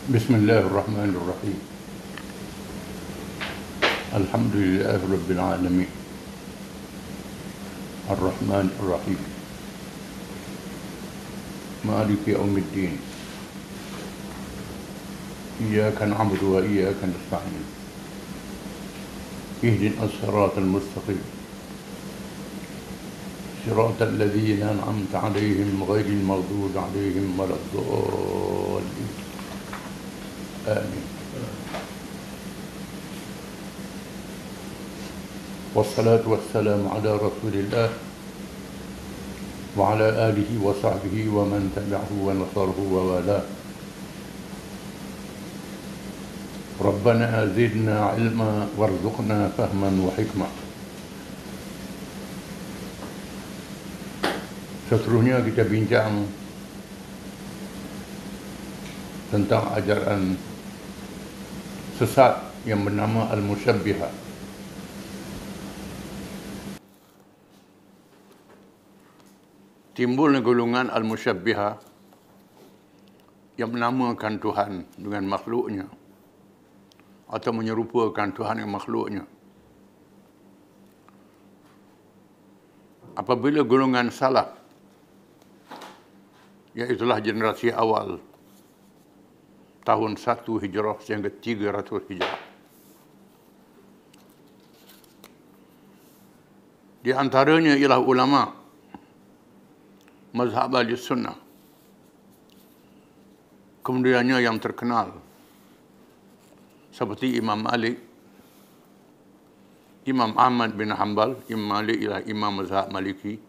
بسم الله الرحمن الرحيم. الحمد لله رب العالمين الرحمن الرحيم مالك يوم الدين إياك نعبد وإياك نستعين اهدنا الصراط المستقيم صراط الذين أنعمت عليهم غير المغضوب عليهم ولا الضالين آمين. والصلاة والسلام على رسول الله وعلى آله وصحبه ومن تبعه ونصره ووالاه. ربنا زدنا علما وارزقنا فهما وحكمة. Seterusnya kita bincang tentang ajaran sesat yang bernama Al-Musyabbihah. Timbul golongan Al-Musyabbihah yang menamakan Tuhan dengan makhluknya atau menyerupakan Tuhan dengan makhluknya. Apabila golongan salaf, iaitulah generasi awal tahun 1 Hijrah sehingga 300 Hijrah. Di antaranya ialah ulama mazhab Ahlussunnah. Kemudiannya yang terkenal seperti Imam Malik, Imam Ahmad bin Hanbal. Imam Malik ialah imam mazhab Maliki.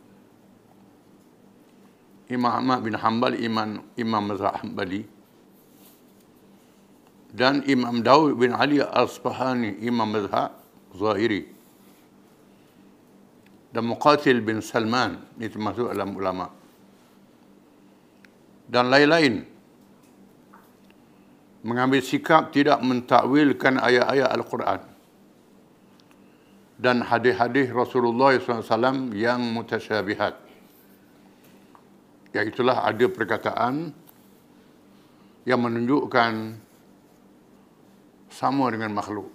Imam Ahmad bin Hanbal imam mazhab Hanbali. Dan Imam Daud bin Ali Al-Asbahani imam mazhab Zahiri. Dan Muqatil bin Salman ini termasuk dalam ulama. Dan lain-lain mengambil sikap tidak mentakwilkan ayat-ayat Al-Quran dan hadis-hadis Rasulullah SAW yang mutasyabihat. Iaitulah ada perkataan yang menunjukkan sama dengan makhluk.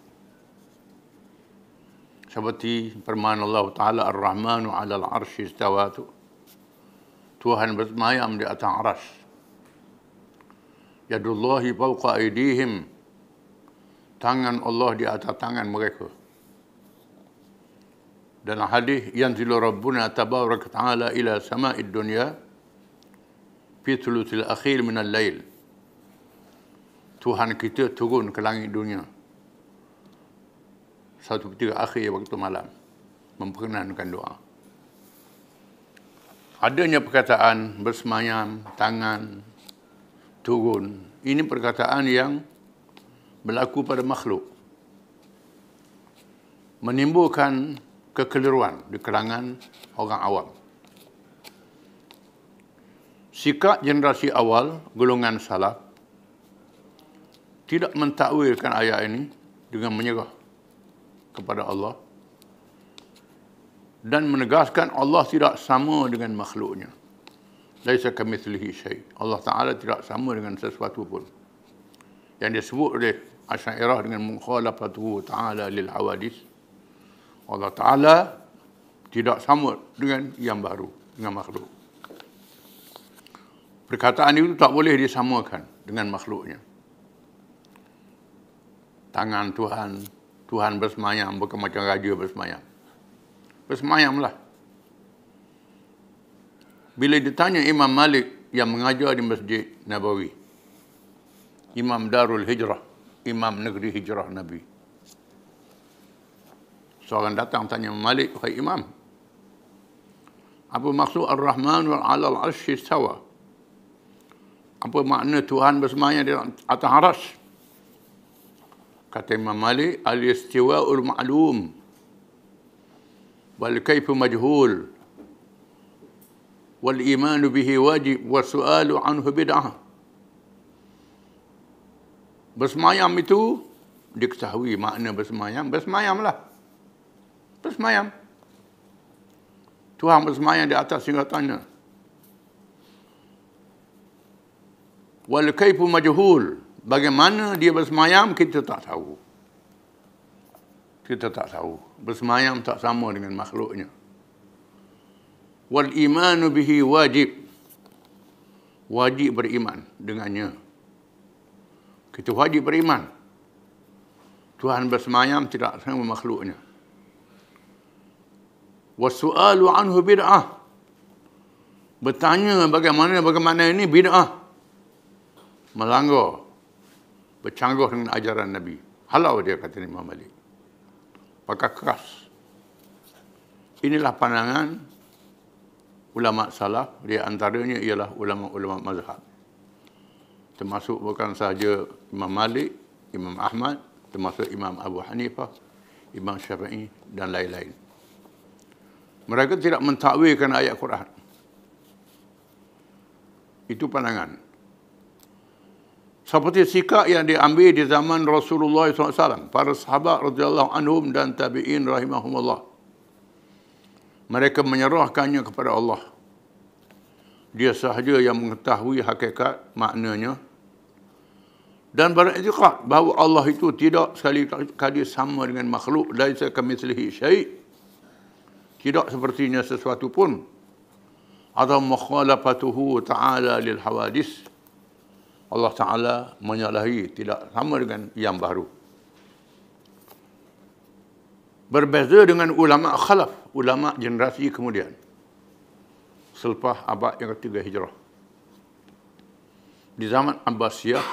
Seperti firman Allah Ta'ala Ar-Rahmanu 'alal 'arsy istawa. Tuhan bersemayam di atas arsy. Yadullahi fawqa aydihim. Tangan Allah di atas tangan mereka. Dan hadis yanzilu Rabbuna tabaraka ta'ala ila sama'id dunya fi thuluthil akhir min al-lail. Tuhan kita turun ke langit dunia 1/3 akhir waktu malam memperkenankan doa. Adanya perkataan bersemayam, tangan, turun. Ini perkataan yang berlaku pada makhluk. Menimbulkan kekeliruan di kalangan orang awam. Sikap generasi awal, golongan salaf, tidak mentakwilkan ayat ini dengan menyerah kepada Allah dan menegaskan Allah tidak sama dengan makhluknya. Laisa kamitslihi syai'. Allah Ta'ala tidak sama dengan sesuatu pun. Yang disebut oleh Asy'ariyah dengan mukhalafatuhu ta'ala lil hawadis. Allah Ta'ala tidak sama dengan yang baru, dengan makhluk. Perkataan itu tak boleh disamakan dengan makhluknya. Tangan Tuhan, Tuhan bersemayam, bukan macam raja bersemayam. Bersemayamlah. Bila ditanya Imam Malik yang mengajar di Masjid Nabawi, Imam Darul Hijrah, Imam Negeri Hijrah Nabi. Seorang datang tanya Malik, "Wahai Imam, apa maksud Ar-Rahman wal 'alal 'arsy istawa? Apa makna Tuhan bersemayam di atas arsy?" Kata Imam Malik, "Al-istiwa'ul ma'lum wal kaifu majhul wal imanu bihi wajib wa su'alu anhu bid'ah." Bersemayam itu diketahui makna bersemayam. Bersemayamlah. Bersemayam. Tuhan bersemayam di atas singgatannya. Wal kaifu majhul. Bagaimana dia bersemayam, kita tak tahu. Kita tak tahu. Bersemayam tak sama dengan makhluknya. Wal imanu bihi wajib. Wajib beriman dengannya. Kita wajib beriman. Tuhan bersemayam tidak sama makhluknya. Wasu'alu anhu bid'ah. Bertanya bagaimana ini bid'ah. Melanggar. Bercanggah dengan ajaran Nabi. Halau dia, kata Imam Malik. Pakai keras. Inilah pandangan ulama salaf, di antaranya ialah ulama-ulama mazhab. Termasuk bukan sahaja Imam Malik, Imam Ahmad, termasuk Imam Abu Hanifah, Imam Syafi'i dan lain-lain. Mereka tidak mentakwilkan ayat Quran. Itu pandangan. Seperti sikap yang diambil di zaman Rasulullah SAW, para sahabat radhiyallahu anhum dan tabi'in rahimahumullah. Mereka menyerahkannya kepada Allah. Dia sahaja yang mengetahui hakikat maknanya. Dan beriktikad bahawa Allah itu tidak sekali-kali sama dengan makhluk. Laisa kamitslihi syai'. Tidak sepertinya sesuatu pun. Atau mukhalafatuhu ta'ala lil hawadis. Allah Ta'ala menyalahi, tidak sama dengan yang baru. Berbeza dengan ulama khalaf, ulama generasi kemudian. Selepas abad yang ketiga Hijrah. Di zaman Abbasiyah,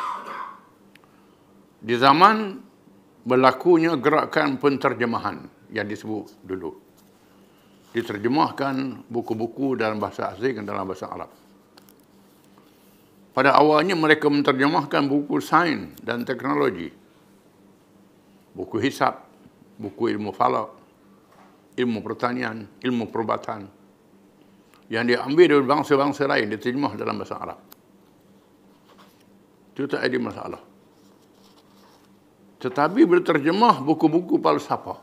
di zaman berlakunya gerakan penterjemahan yang disebut dulu. Diterjemahkan buku-buku dalam bahasa asing dan dalam bahasa Arab. Pada awalnya mereka menterjemahkan buku sains dan teknologi. Buku hisab, buku ilmu falak, ilmu pertanian, ilmu perubatan. Yang diambil dari bangsa-bangsa lain, diterjemah dalam bahasa Arab. Itu tak ada masalah. Tetapi berterjemah buku-buku falsafah.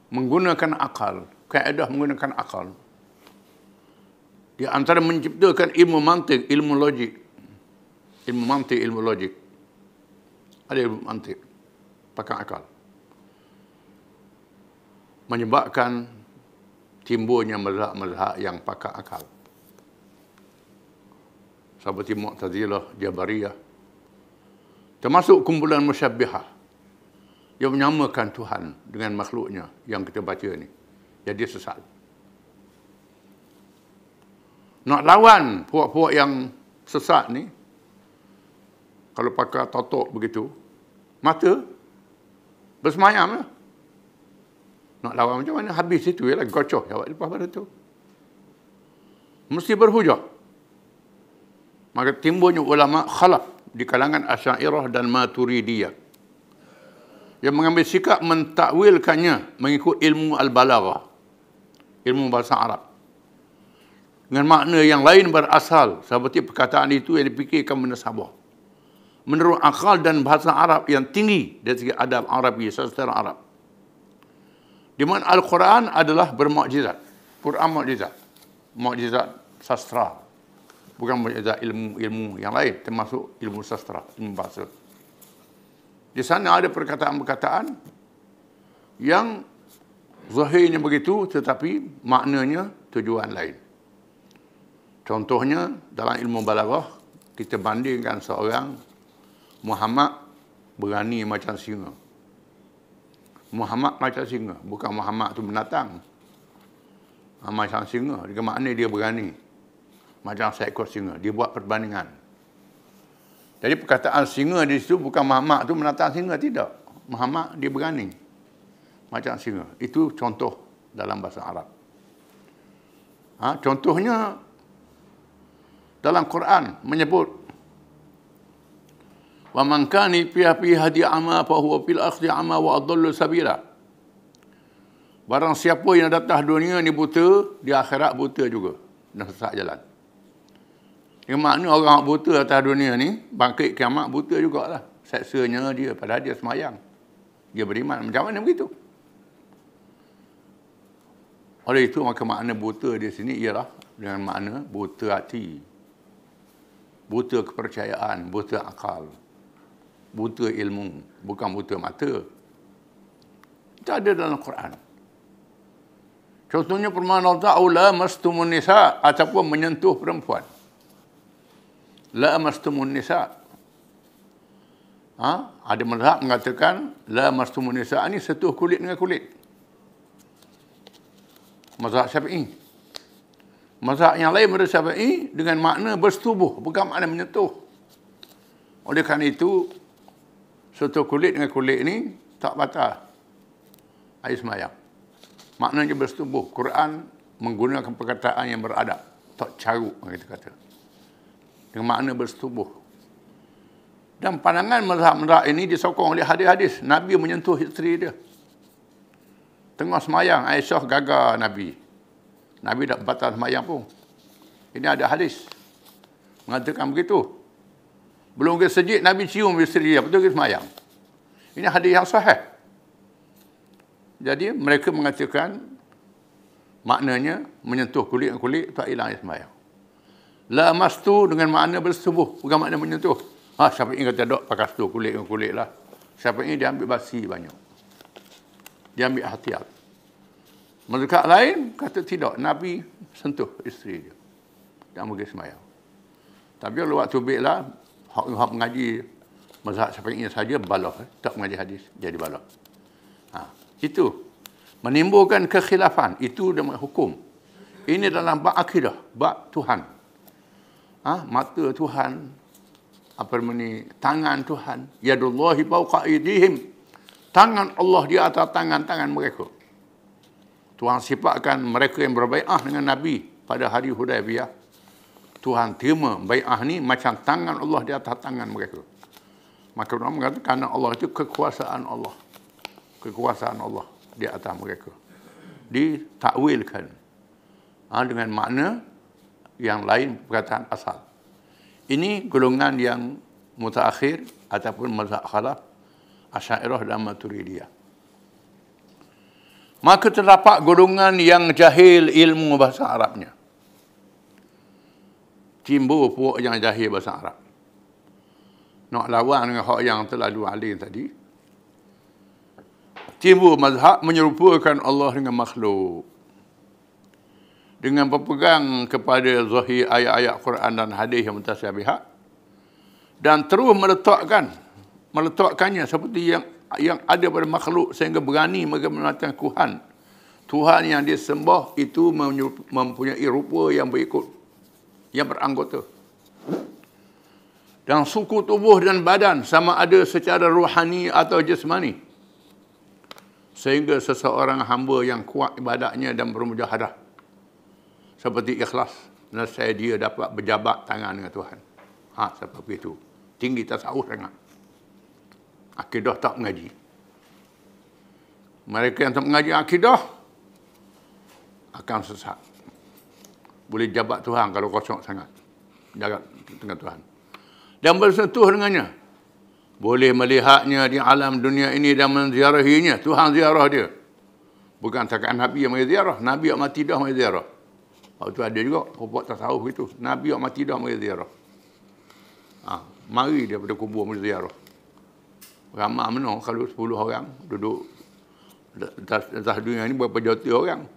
Menggunakan akal, kaedah menggunakan akal. Di antara menciptakan ilmu mantik, ilmu logik. Ilmu mantik, ilmu logik. Ada ilmu mantik, pakai akal. Menyebabkan timbulnya mazhab-mazhab yang pakai akal. Seperti Mu'tazilah, Jabariyah. Termasuk kumpulan musyabbihah. Yang menyamakan Tuhan dengan makhluknya yang kita baca ni. Jadi sesat. Nak lawan puak-puak yang sesat ni, kalau pakai totok begitu, mata bersemayam lah. Nak lawan macam mana? Habis itu ialah gocoh jawab lepas pada tu. Mesti berhujah. Maka timbulnya ulama khalaf di kalangan Asy'ariyah dan Maturidiyah yang mengambil sikap mentakwilkannya mengikut ilmu al-balaghah, ilmu bahasa Arab. Dengan makna yang lain berasal, seperti perkataan itu yang dipikirkan menasabah. Menurut akal dan bahasa Arab yang tinggi dari segi adab Arabi, sastra Arab. Di mana Al-Quran adalah bermukjizat. Quran mukjizat. Mukjizat sastra. Bukan mukjizat ilmu yang lain, termasuk ilmu sastra, ilmu bahasa. Di sana ada perkataan-perkataan yang zahirnya begitu, tetapi maknanya tujuan lain. Contohnya, dalam ilmu balaghah, kita bandingkan seorang Muhammad berani macam singa. Muhammad macam singa, bukan Muhammad tu binatang. Macam singa, dengan makna dia berani. Macam seekor singa, dia buat perbandingan. Jadi perkataan singa di situ bukan Muhammad tu binatang singa, tidak. Muhammad dia berani. Macam singa. Itu contoh dalam bahasa Arab. Contohnya, dalam Quran menyebut wa man kana fi hadi ama fa huwa fil akhdi ama wa adallu sabila. Barang siapa yang datang dunia ni buta, di akhirat buta juga dan sesat jalan. Yang makna orang buta atas dunia ni bangkit kiamat buta jugalah. Seksanya dia padahal dia semayang. Dia beriman. Macam mana begitu? Oleh itu maka makna buta di sini ialah dengan makna buta hati. buta kepercayaan, buta akal, buta ilmu, bukan buta mata. Itu ada dalam Quran. Contohnya firman Allah Ta'ala, mastumun nisa, ataupun menyentuh perempuan. La mastumun nisa. Ada mazhab mengatakan la mastumun nisa ni sentuh kulit dengan kulit. Mazhab Syafi'i. Mazhab yang lain mazhab Syafi'i dengan makna bersetubuh, bukan makna menyentuh. Oleh kerana itu, sentuh kulit dengan kulit ni tak batal air semayang. Maknanya bersetubuh. Quran menggunakan perkataan yang beradab. Tak caruk, kita kata. Dengan makna bersetubuh. Dan pandangan mazhab ini disokong oleh hadis-hadis. Nabi menyentuh isteri dia. Tengah semayang, Aisyah gagal Nabi. Nabi tak batal semayang pun. Ini ada hadis. Mengatakan begitu. Belum ke sejid, Nabi cium isteri dia. Betul ke semayang. Ini hadis yang sahih. Jadi mereka mengatakan maknanya menyentuh kulit dengan kulit tak hilang air semayang. La mastu dengan makna bersetubuh, bukan makna menyentuh. Syafi'i kata dok pakai setuh kulit dengan kulit lah. Syafi'i dia ambil basi banyak. Dia ambil hatiat. Mazhab lain kata tidak, Nabi sentuh isteri dia. Dia pergi semayang. Tapi kalau waktu bila hak mengaji mazhab Syafi'i saja balah, tak mengaji hadis jadi balah. Itu menimbulkan kekhilafan. Itu dalam hukum. Ini dalam bab akidah, bab Tuhan. Mata Tuhan, tangan Tuhan. Yadullahi fawqa aydihim. Tangan Allah di atas tangan-tangan mereka. Tuhan sifatkan mereka yang berbai'ah dengan Nabi pada hari Hudaybiyah. Tuhan terima bai'ah ni macam tangan Allah di atas tangan mereka. Maka orang mengatakan Allah itu kekuasaan Allah. Kekuasaan Allah di atas mereka. Ditakwilkan dengan makna yang lain perkataan asal. Ini golongan yang mutaakhir ataupun mazhab khalaf, Asy'ariyah dan Maturidiyah. Maka terdapat golongan yang jahil ilmu bahasa Arabnya. Timbul puak yang jahil bahasa Arab. Nak lawan dengan hak yang terlalu alim tadi. Timbul mazhab menyerupakan Allah dengan makhluk. Dengan berpegang kepada zahir ayat-ayat Quran dan hadis yang mutasyabihat. Dan terus meletakkannya seperti yang ada pada makhluk sehingga berani mereka mengatakan Tuhan. Tuhan yang disembah itu mempunyai rupa yang berikut, yang beranggota. Dan suku tubuh dan badan sama ada secara rohani atau jasmani. Sehingga seseorang hamba yang kuat ibadatnya dan bermujahadah. Seperti ikhlas. Nescaya dia dapat berjabat tangan dengan Tuhan. Seperti itu. Tinggi tasawuf sangat. Akidah tak mengaji. Mereka yang tak mengaji akidah akan sesat. Boleh jabat Tuhan kalau kosong sangat. Jaga dengan Tuhan. Dan bersentuh dengannya. Boleh melihatnya di alam dunia ini dan menziarahinya. Tuhan ziarah dia. Bukan takat Nabi yang mari ziarah. Nabi yang mati dah mari ziarah. Itu ada juga. Pokok tasawuf itu. Nabi yang mati dah mari ziarah. Mari dia pada kubur mari ziarah. Ramai mana kalau 10 orang duduk atas dunia ini berapa juta orang.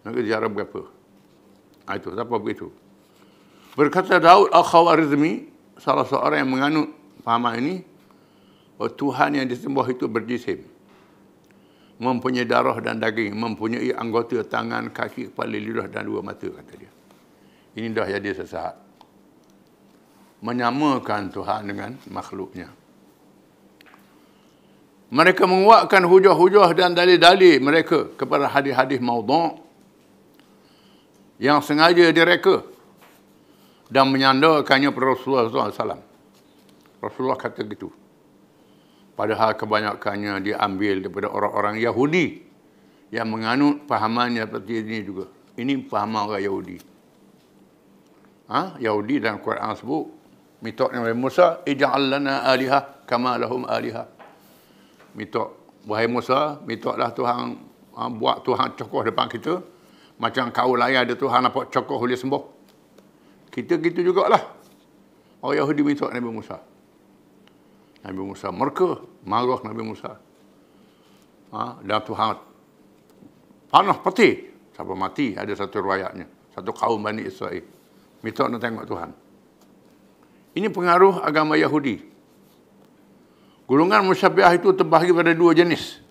Nak ziarah berapa? Itu siapa begitu. Berkata Daud Al-Khawarizmi, salah seorang yang menganut fahaman ini, bahawa Tuhan yang disembah itu berjisim, mempunyai darah dan daging, mempunyai anggota tangan, kaki, kepala, lidah dan 2 mata, kata dia. Ini dah jadi sesat. Menyamakan Tuhan dengan makhluknya. Mereka menguatkan hujah-hujah dan dalil-dalil mereka kepada hadis-hadis maudhu' yang sengaja direka dan menyandarkannya pada Rasulullah SAW. Rasulullah kata gitu. Padahal kebanyakannya diambil daripada orang-orang Yahudi yang menganut fahamannya seperti ini juga. Ini fahaman orang Yahudi. Yahudi dalam Quran sebut, mitok Nabi Musa, ij'al lana alihah kama lahum alihah. Mitok, wahai Musa, mitoklah Tuhan, buat Tuhan cokoh depan kita. Macam kau layan ada Tuhan nampak cokoh boleh sembuh. Kita gitu jugalah. Orang Yahudi minta Nabi Musa. Nabi Musa murka, marah Nabi Musa. Dan Tuhan panah peti sampai mati. Ada satu riwayatnya. Satu kaum Bani Israel minta nak tengok Tuhan. Ini pengaruh agama Yahudi. Golongan musyabbihah itu terbahagi pada dua jenis.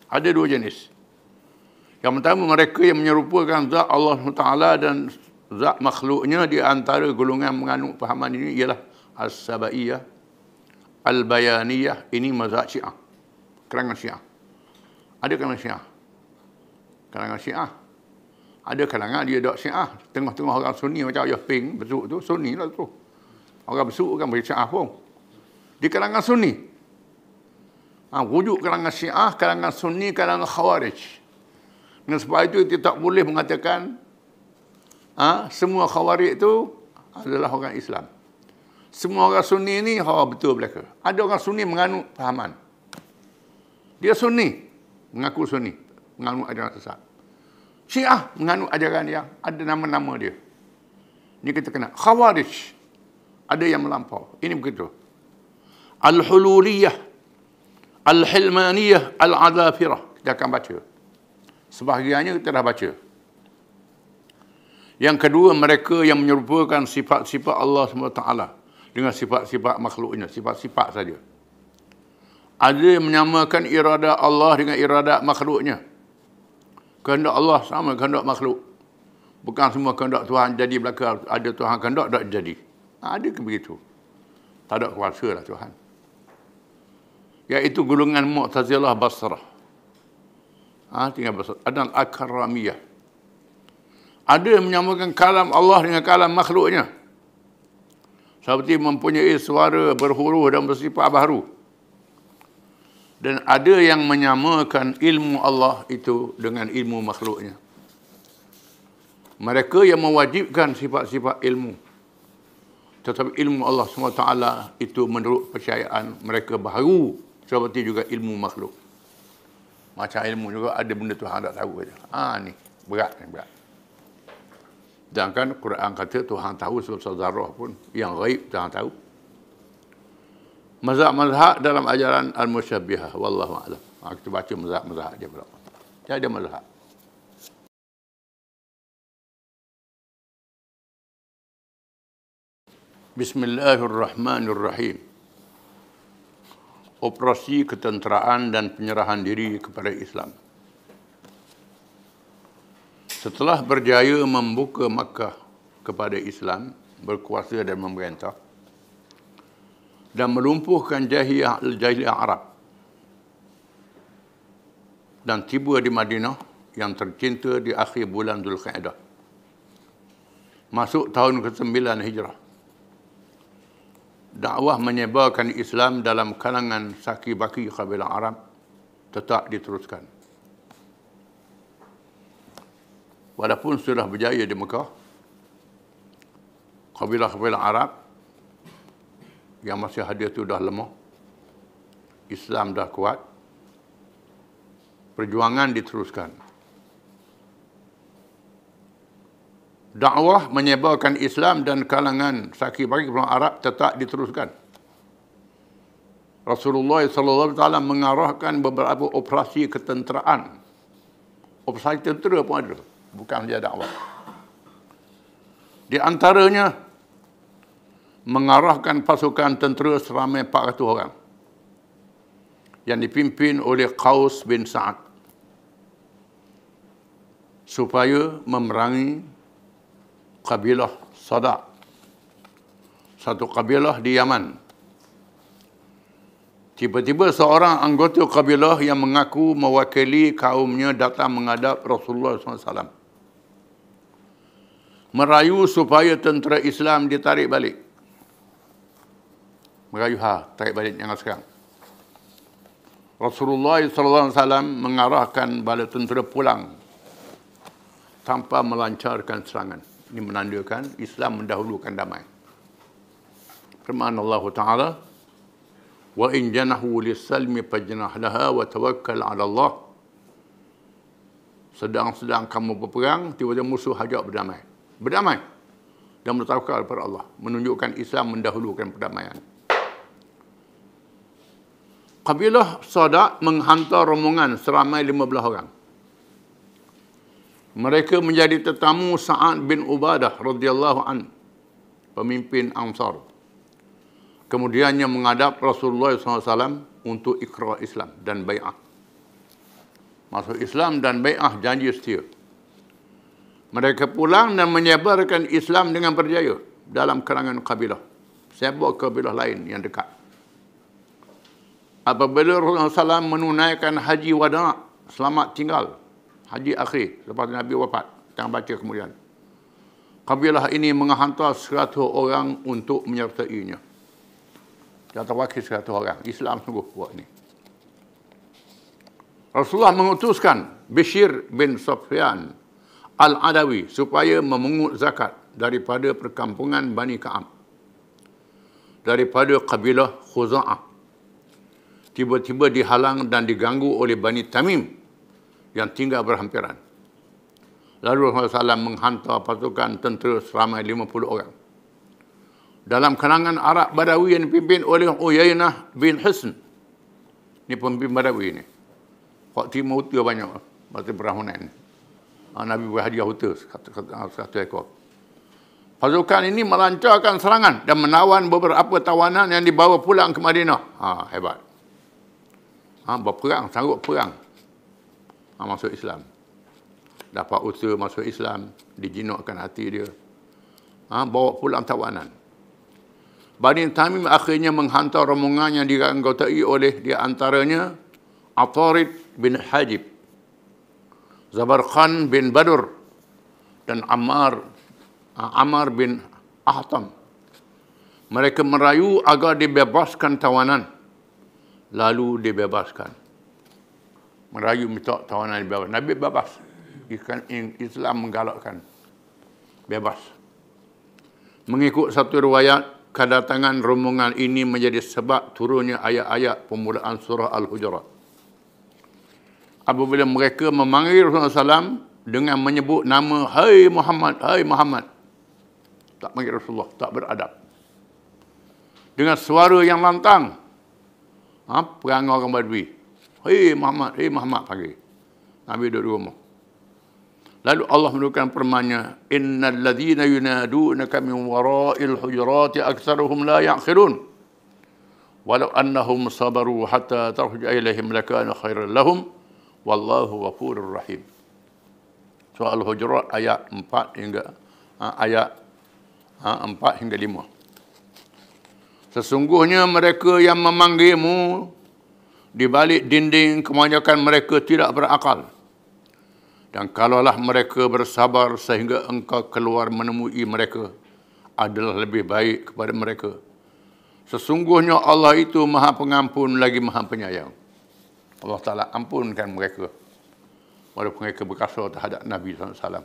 Ada dua jenis. Yang pertama, mereka yang menyerupakan zat Allah Taala dan zat makhluknya. Di antara golongan menganut fahaman ini ialah As-Sabaiyah, Al-Bayaniyah. Ini mazhab Syiah, kalangan Syiah. Ada kalangan Syiah. Kalangan Syiah. Ada kalangan dia tak Syiah. Tengah-tengah orang Sunni macam Ayah Ping besuk tu, Sunni lah tu. Orang besuk kan beri Syiah pun. Di kalangan Sunni. Wujud kalangan Syiah, kalangan Sunni, kalangan Khawarij. Dan sebab itu kita tak boleh mengatakan semua Khawarij itu adalah orang Islam. Semua orang Sunni ni betul belaka. Ada orang Sunni menganut fahaman. Dia Sunni, mengaku Sunni, menganut ajaran sesat. Syiah menganut ajaran yang ada nama-nama dia. Ini kita kena. Khawarij, ada yang melampau. Ini begitu. Al-Hululiyah, Al-Hilmaniyah, Al-Adafirah. Kita akan baca. Sebahagiannya kita dah baca. Yang kedua, mereka yang menyerupakan sifat-sifat Allah SWT dengan sifat-sifat makhluknya. Sifat-sifat saja. Ada yang menyamakan iradat Allah dengan iradat makhluknya. Kehendak Allah sama kehendak makhluk. Bukan semua kehendak Tuhan jadi belaka. Ada Tuhan kehendak tak jadi. Ada ke begitu? Tak ada kuasa lah Tuhan. Iaitu golongan Mu'tazilah Basrah. Tinggal Basrah. Ada Al-Karamiyah. Ada yang menyamakan kalam Allah dengan kalam makhluknya. Seperti mempunyai suara berhuruf dan bersifat baharu. Dan ada yang menyamakan ilmu Allah itu dengan ilmu makhluknya. Mereka yang mewajibkan sifat-sifat ilmu. Tetapi ilmu Allah SWT itu menurut percayaan mereka baharu. Seperti juga ilmu makhluk. Macam ilmu juga ada benda Tuhan tak tahu saja. Ni berat ni berat. Sedangkan Quran kata Tuhan tahu sebab zarah pun. Yang ghaib Tuhan tahu. Mazhab-mazhab dalam ajaran Al-Musyabbihah. Wallahu a'lam. Kita baca mazhab-mazhab dia pula. Dia ada mazhab. Bismillahirrahmanirrahim. Operasi ketenteraan dan penyerahan diri kepada Islam. Setelah berjaya membuka Makkah kepada Islam, berkuasa dan memerintah, dan melumpuhkan jahiliyah Arab, dan tiba di Madinah yang tercinta di akhir bulan Zulkaidah, masuk tahun ke-9 Hijrah. Dakwah menyebarkan Islam dalam kalangan saki-baki kabilah Arab tetap diteruskan. Walaupun sudah berjaya di Mekah, kabilah-kabilah Arab yang masih hadir itu dah lemah, Islam dah kuat, perjuangan diteruskan. Dakwah menyebarkan Islam dan kalangan saki-baki orang Arab tetap diteruskan. Rasulullah SAW mengarahkan beberapa operasi ketenteraan. Operasi tentera pun ada, bukan saja dakwah. Di antaranya mengarahkan pasukan tentera seramai 400 orang yang dipimpin oleh Qaus bin Sa'ad supaya memerangi kabilah Sada', satu kabilah di Yaman. Tiba-tiba seorang anggota kabilah yang mengaku mewakili kaumnya datang menghadap Rasulullah SAW, merayu supaya tentera Islam ditarik balik. Merayu, tarik balik, jangan sekarang. Rasulullah SAW mengarahkan bala tentera pulang tanpa melancarkan serangan. Ini menandakan Islam mendahulukan damai. Firman Allah Ta'ala, wa in janahu lis-salmi fajnah laha wa tawakkal 'ala Allah. Sedang-sedang kamu berperang, tiba-tiba musuh hajak berdamai. Berdamai. dan bertawakal kepada Allah, menunjukkan Islam mendahulukan perdamaian. Kabilah Sadak menghantar rombongan seramai 15 orang. Mereka menjadi tetamu Sa'ad bin Ubadah radhiyallahu an, pemimpin Ansar. Kemudiannya menghadap Rasulullah SAW untuk ikrar Islam dan bai'ah. Masuk Islam dan bai'ah janji setia. Mereka pulang dan menyebarkan Islam dengan berjaya dalam kalangan kabilah. Sebab kabilah lain yang dekat. Apabila Rasulullah SAW menunaikan haji wada', selamat tinggal, haji akhir, lepas Nabi wafat, jangan baca kemudian. Kabilah ini menghantar 100 orang untuk menyertainya. Dia terwakil 100 orang. Islam sungguh buat ini. Rasulullah mengutuskan Bishr bin Sufyan Al-Adawi supaya memungut zakat daripada perkampungan Bani Ka'ab, daripada kabilah Khuza'ah. Tiba-tiba dihalang dan diganggu oleh Bani Tamim yang tinggal berhampiran. Lalu Rasulullah SAW menghantar pasukan tentera seramai 50 orang. Dalam kalangan Arab Badawi yang dipimpin oleh Uyainah bin Hisn. Ini pemimpin Badawi ini. Waktu timur uta banyak. Waktu Hunain. Nabi berhadiah uta 100 ekor. Pasukan ini melancarkan serangan dan menawan beberapa tawanan yang dibawa pulang ke Madinah. Hebat. Berperang, sanggup perang. Masuk Islam. Dapat usaha masuk Islam, dijinakkan hati dia. Bawa pulang tawanan. Bani Tamim akhirnya menghantar rombongan yang dianggotai oleh di antaranya Atarid bin Hajib, Zabarkhan bin Badur, dan Ammar bin Ahtam. Mereka merayu agar dibebaskan tawanan. Lalu dibebaskan. Merayu minta tawanan dibebas. Nabi bebas. Islam menggalakkan. Bebas. Mengikut satu riwayat, kedatangan rombongan ini menjadi sebab turunnya ayat-ayat permulaan surah Al-Hujurat. Apabila mereka memanggil Rasulullah SAW dengan menyebut nama, Hai Muhammad, Hai Muhammad. Tak panggil Rasulullah, tak beradab. Dengan suara yang lantang. Perangai orang Badui. Hei Muhammad panggil. Nabi duduk di rumah. Lalu Allah menurunkan firman-Nya, Innal ladzina yunadunaka min wara'il hujurati aktsaruhum la ya'qilun. Walau annahum sabaru hatta tarja ilaihim lakana khairan lahum. Wallahu ghafurur rahim. Surah Al-Hujurat ayat 4 hingga 5. Sesungguhnya mereka yang memanggilmu di balik dinding, kebanyakan mereka tidak berakal. Dan kalaulah mereka bersabar sehingga engkau keluar menemui mereka, adalah lebih baik kepada mereka. Sesungguhnya Allah itu Maha Pengampun lagi Maha Penyayang. Allah Ta'ala ampunkan mereka, walaupun mereka berkasar terhadap Nabi SAW.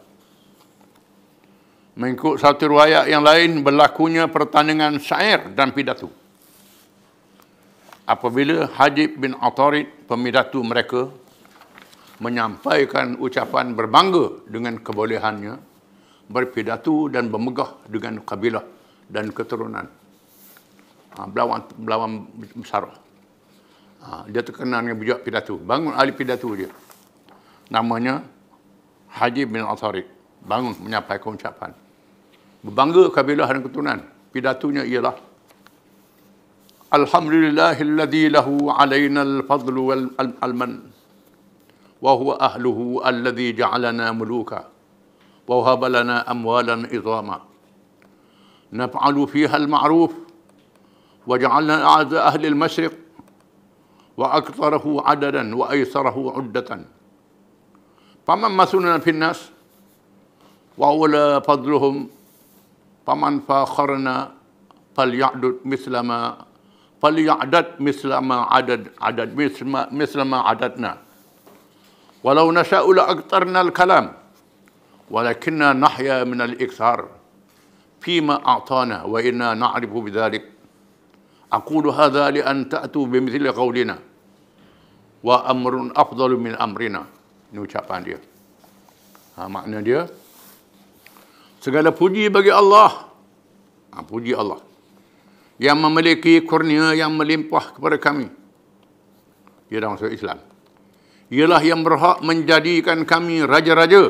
Mengikut satu riwayat yang lain, berlakunya pertandingan syair dan pidato. Apabila Hajib bin Atarid, pemidatu mereka, menyampaikan ucapan berbangga dengan kebolehannya, berpidato dan bermegah dengan kabilah dan keturunan. Belawan besar. Dia terkenal dengan bijak pidato. Bangun ahli pidato dia. Namanya Hajib bin Atarid. Bangun menyampaikan ucapan. Berbangga kabilah dan keturunan. Pidatonya ialah Alhamdulillahilladzi lahu alaina al-fadlu wal-man wa huwa ahluhu alladzi ja'alana muluka wa wahaba lana amwalan idhama naf'alu fiha al-ma'ruf wa ja'alna a'za ahli al-mashriq wa aktsarahu 'adadan wa aysarahu 'uddatan faman masunna fin nas wa wala fadluhum faman fakharna falya'dud mislama adadna walau nasha'u la aktarna al-kalam walakinna nahya min al-ikthar fima a'tana wa inna na'rifu bidzalik aqulu hadha li an ta'tu bimithli qawlina wa amrun afdalu min amrina. Ini ucapan dia. Makna dia, segala puji bagi Allah Puji Allah. Yang memiliki kurnia yang melimpah kepada kami. Ia dah masuk Islam. Ialah yang berhak menjadikan kami raja-raja.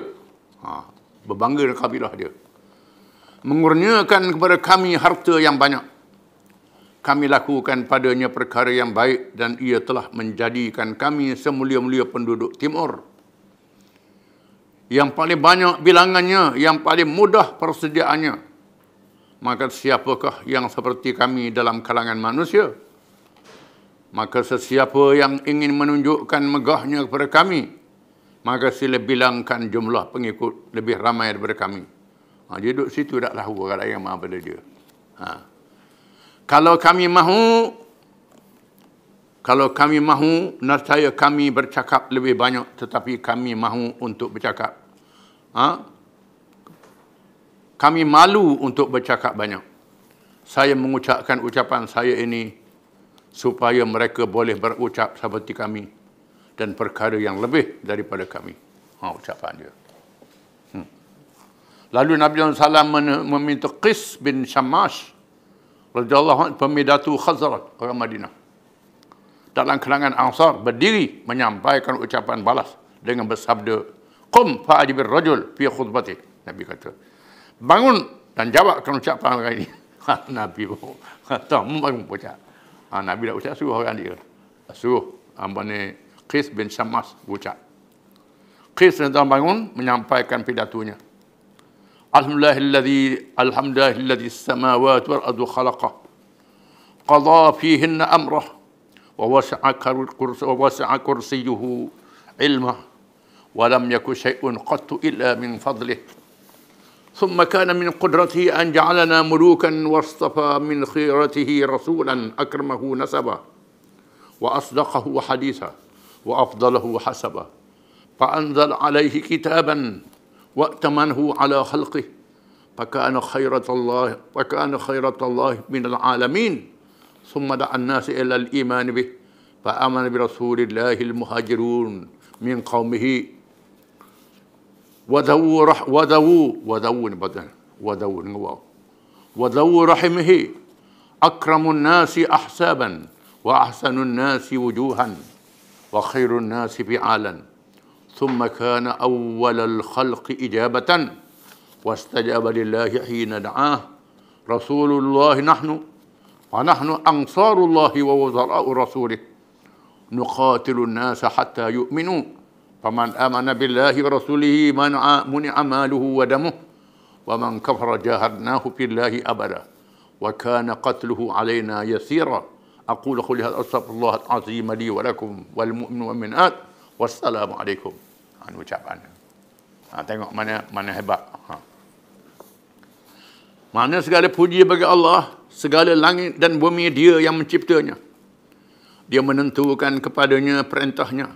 Berbangga dengan kabilah dia. Mengurniakan kepada kami harta yang banyak. Kami lakukan padanya perkara yang baik dan ia telah menjadikan kami semulia-mulia penduduk timur. Yang paling banyak bilangannya, yang paling mudah persediaannya. Maka siapakah yang seperti kami dalam kalangan manusia? Maka sesiapa yang ingin menunjukkan megahnya kepada kami, maka sila bilangkan jumlah pengikut lebih ramai daripada kami. Dia duduk situ tak tahu orang lain yang mahu pada dia. Kalau kami mahu, nescaya kami bercakap lebih banyak, tetapi kami mahu untuk bercakap. Kami malu untuk bercakap banyak. Saya mengucapkan ucapan saya ini supaya mereka boleh berucap seperti kami dan perkara yang lebih daripada kami. Ucapan dia. Lalu Nabi SAW meminta Qis bin Shammash radhiyallahu anhu, pemidatu Khazraj, orang Madinah, dalam kalangan Ansar, berdiri menyampaikan ucapan balas dengan bersabda, "Qum fa'ajibir rajul fi khutbatih." Nabi kata, bangun dan jawabkan ucapan orang ini. Nabi kata, bangun ucap. Nabi dah ucap, suruh orang dia. Suruh Qis bin Shammash ucap. Qis sedang bangun menyampaikan pidatonya. Alhamdulillahilladzi as-samawati wal ardu khalaqah qada fihinna amrah wa wasi'a kursiyyuhu ilmah wa lam yakun syai'un qattu illa min fadlih thumma kana min qudratihi an ja'alana mulukan wastafa min khiratihi rasulan akramahu nasaba wa asdaqahu haditha wa afdalahu hasaba fa anzal alayhi kitaban وَأْتَمَنْهُ عَلَى خَلْقِهِ فَكَانَ خَيْرَةَ اللَّهِ مِنَ الْعَالَمِينَ ثُمَّ دَعَا النَّاسَ إِلَى الْإِيمَانِ بِهِ فَآمَنَ بِرَسُولِ اللَّهِ الْمُهَاجِرُونَ مِنْ قَوْمِهِ وَذَوُّ رَحِمِهِ أَكْرَمُ النَّاسِ أَحْسَابًا وَأَحْسَنُ النَّاسِ وُجُوهًا وَخَيْرُ النَّاسِ فِعَالًا ثم كان أول الخلق إجابة واستجاب لله حين دعاه رسول الله نحن ونحن أنصار الله ووزراء رسوله نقاتل الناس حتى يؤمنوا فمن آمن بالله ورسوله منع ماله ودمه ومن كفر جاهدناه في الله أبدا وكان قتله علينا يسيرا أقول قولي هذا أستغفر الله العظيم لي ولكم والمؤمن والمؤمنات wassalamualaikum. Ucapan. Tengok mana hebat. Mana segala puji bagi Allah, segala langit dan bumi dia yang menciptanya. Dia menentukan kepadanya perintahnya,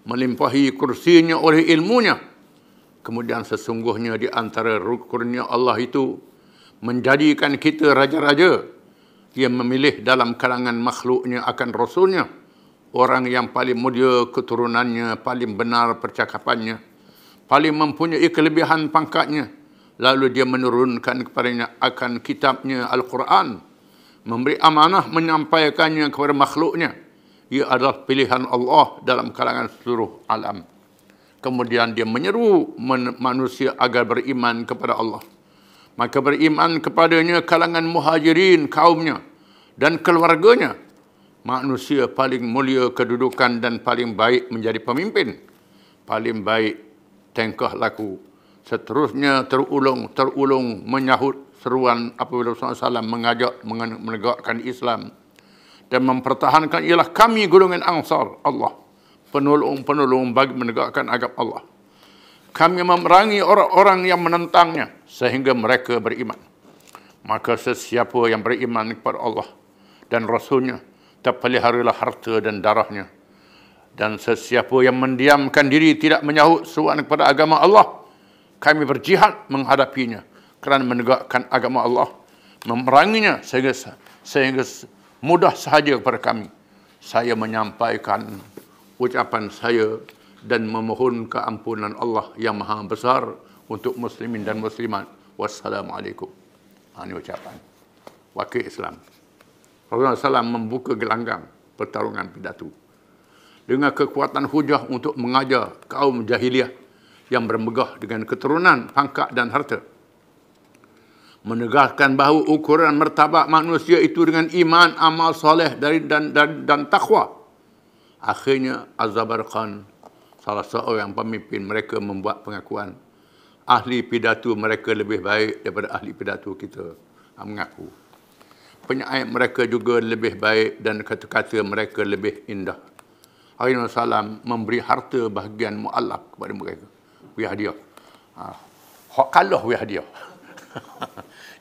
melimpahi kursinya oleh ilmunya. Kemudian sesungguhnya di antara kurnia Allah itu menjadikan kita raja-raja. Dia memilih dalam kalangan makhluknya akan Rasulnya orang yang paling mulia keturunannya, paling benar percakapannya, paling mempunyai kelebihan pangkatnya. Lalu dia menurunkan kepadanya akan kitabnya Al-Quran, memberi amanah menyampaikannya kepada makhluknya. Ia adalah pilihan Allah dalam kalangan seluruh alam. Kemudian dia menyeru manusia agar beriman kepada Allah. Maka beriman kepadanya kalangan muhajirin, kaumnya dan keluarganya. Manusia paling mulia kedudukan dan paling baik menjadi pemimpin. Paling baik tingkah laku. Seterusnya terulung menyahut seruan apabila Rasulullah SAW mengajak menegakkan Islam dan mempertahankan, ialah kami golongan Ansar Allah, penolong-penolong bagi menegakkan agama Allah. Kami memerangi orang-orang yang menentangnya sehingga mereka beriman. Maka sesiapa yang beriman kepada Allah dan Rasulnya, terpeliharalah harta dan darahnya. Dan sesiapa yang mendiamkan diri tidak menyahut seruan kepada agama Allah, kami berjihad menghadapinya kerana menegakkan agama Allah, memeranginya sehingga mudah sahaja kepada kami. Saya menyampaikan ucapan saya dan memohon keampunan Allah yang Maha Besar untuk muslimin dan muslimat. Wassalamualaikum. Ini ucapan. wakil Islam. Rasulullah SAW membuka gelanggang pertarungan pidato dengan kekuatan hujah untuk mengajar kaum jahiliah yang bermegah dengan keturunan, pangkat dan harta. Menegaskan bahawa ukuran martabat manusia itu dengan iman, amal soleh dan takwa. Akhirnya Az-Zabarqan, salah seorang pemimpin mereka, membuat pengakuan ahli pidato mereka lebih baik daripada ahli pidato kita. Mengaku penyair mereka juga lebih baik dan kata-kata mereka lebih indah. Rasulullah SAW memberi harta bahagian mu'allaf kepada mereka. Beri hadiah. Hak kalah beri hadiah.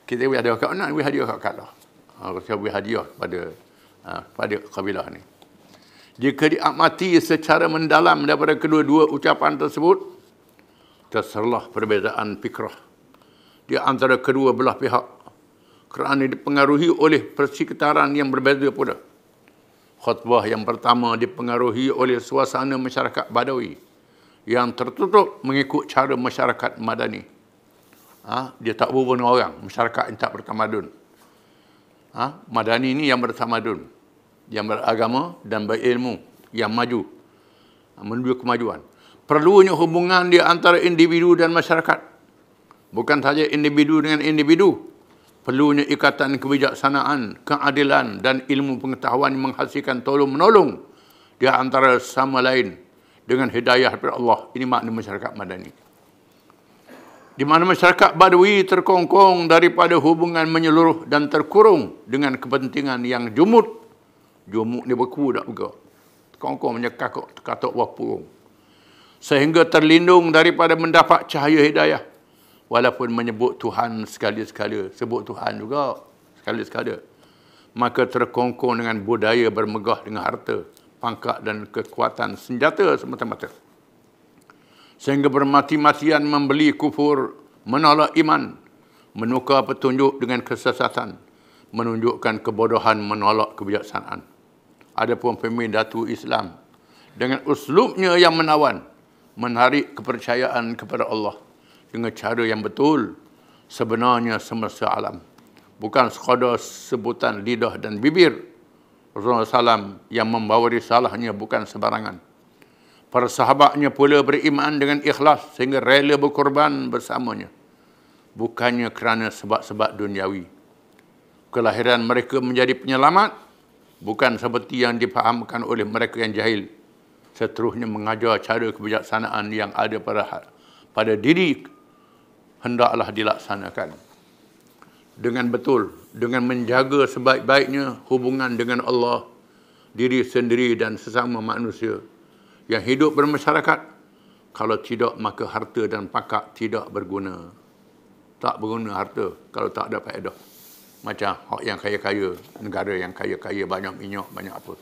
Kita beri hadiah kat mana? Beri hadiah kat kalah. Kita beri hadiah pada kabilah ni. Jika diamati secara mendalam daripada kedua-dua ucapan tersebut, terserlah perbezaan fikrah di antara kedua belah pihak kerana dipengaruhi oleh persekitaran yang berbeza pula. Khutbah yang pertama dipengaruhi oleh suasana masyarakat Badawi yang tertutup mengikut cara masyarakat Madani. Dia tak berhubung dengan orang, masyarakat yang tak bertamadun. Madani ni yang bertamadun, yang beragama dan berilmu, yang maju, menuju kemajuan. Perlunya hubungan di antara individu dan masyarakat. Bukan saja individu dengan individu. Perlunya ikatan kebijaksanaan, keadilan dan ilmu pengetahuan yang menghasilkan tolong-menolong di antara sama lain dengan hidayah daripada Allah. Ini makna masyarakat Madani. Di mana masyarakat Badawi terkongkong daripada hubungan menyeluruh dan terkurung dengan kepentingan yang jumut. Jumut ni beku tak juga. Terkongkong menyekak katok bawah purung. Sehingga terlindung daripada mendapat cahaya hidayah. Walaupun menyebut Tuhan sekali-sekala, sebut Tuhan juga sekali-sekala. Maka terkongkong dengan budaya bermegah dengan harta, pangkat dan kekuatan senjata semata-mata. Sehingga bermati-matian membeli kufur, menolak iman, menukar petunjuk dengan kesesatan, menunjukkan kebodohan, menolak kebijaksanaan. Adapun pemimpin Datu Islam dengan uslubnya yang menawan, menarik kepercayaan kepada Allah dengan cara yang betul, sebenarnya semesta alam. Bukan sekadar sebutan lidah dan bibir. Rasulullah SAW yang membawa risalahnya bukan sembarangan. Para sahabatnya pula beriman dengan ikhlas sehingga rela berkorban bersamanya. Bukannya kerana sebab-sebab duniawi. Kelahiran mereka menjadi penyelamat bukan seperti yang difahamkan oleh mereka yang jahil. Seterusnya mengajar cara kebijaksanaan yang ada pada diri hendaklah dilaksanakan dengan betul, dengan menjaga sebaik-baiknya hubungan dengan Allah, diri sendiri dan sesama manusia yang hidup bermasyarakat. Kalau tidak, maka harta dan pangkat tidak berguna. Tak berguna harta kalau tak ada faedah. Macam hak yang kaya-kaya, negara yang kaya-kaya, banyak minyak, banyak apa.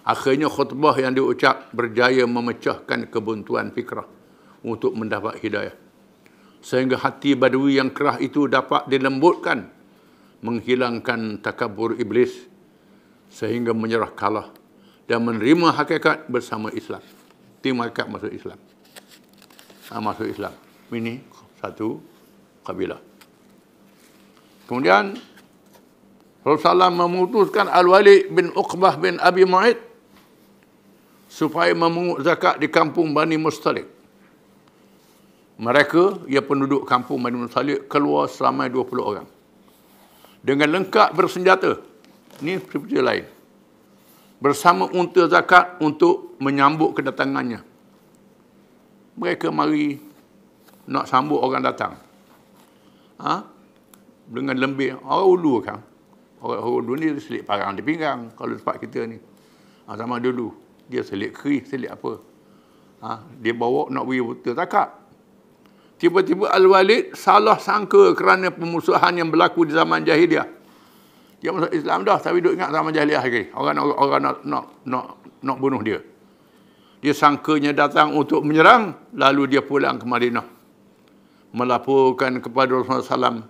Akhirnya khutbah yang diucap berjaya memecahkan kebuntuan fikrah untuk mendapat hidayah. Sehingga hati Badui yang kerah itu dapat dilembutkan, menghilangkan takabur iblis, sehingga menyerah kalah dan menerima hakikat bersama Islam. Terima hakikat masuk Islam. Masuk Islam. Ini satu kabilah. Kemudian Rasulullah memutuskan Al-Walid bin Uqbah bin Abi Mu'aid supaya memungut zakat di kampung Bani Mustalik. Mereka, ia penduduk kampung Bani Mustalik, keluar selama 20 orang. Dengan lengkap bersenjata. Ini seperti lain. Bersama unta zakat untuk menyambut kedatangannya. Mereka mari nak sambut orang datang. Dengan lembing. Orang ulu kan. Orang ulu ni selit parang di pinggang. Kalau tempat kita ni. Sama dulu. Dia selit keris, selit apa. Dia bawa nak beri unta zakat. Tiba-tiba Al-Walid salah sangka kerana pemusuhan yang berlaku di zaman jahiliah. Dia masuk Islam dah, tapi duk ingat zaman jahiliah lagi. Orang nak bunuh dia. Dia sangkanya datang untuk menyerang, lalu dia pulang ke Madinah. Melaporkan kepada Rasulullah SAW.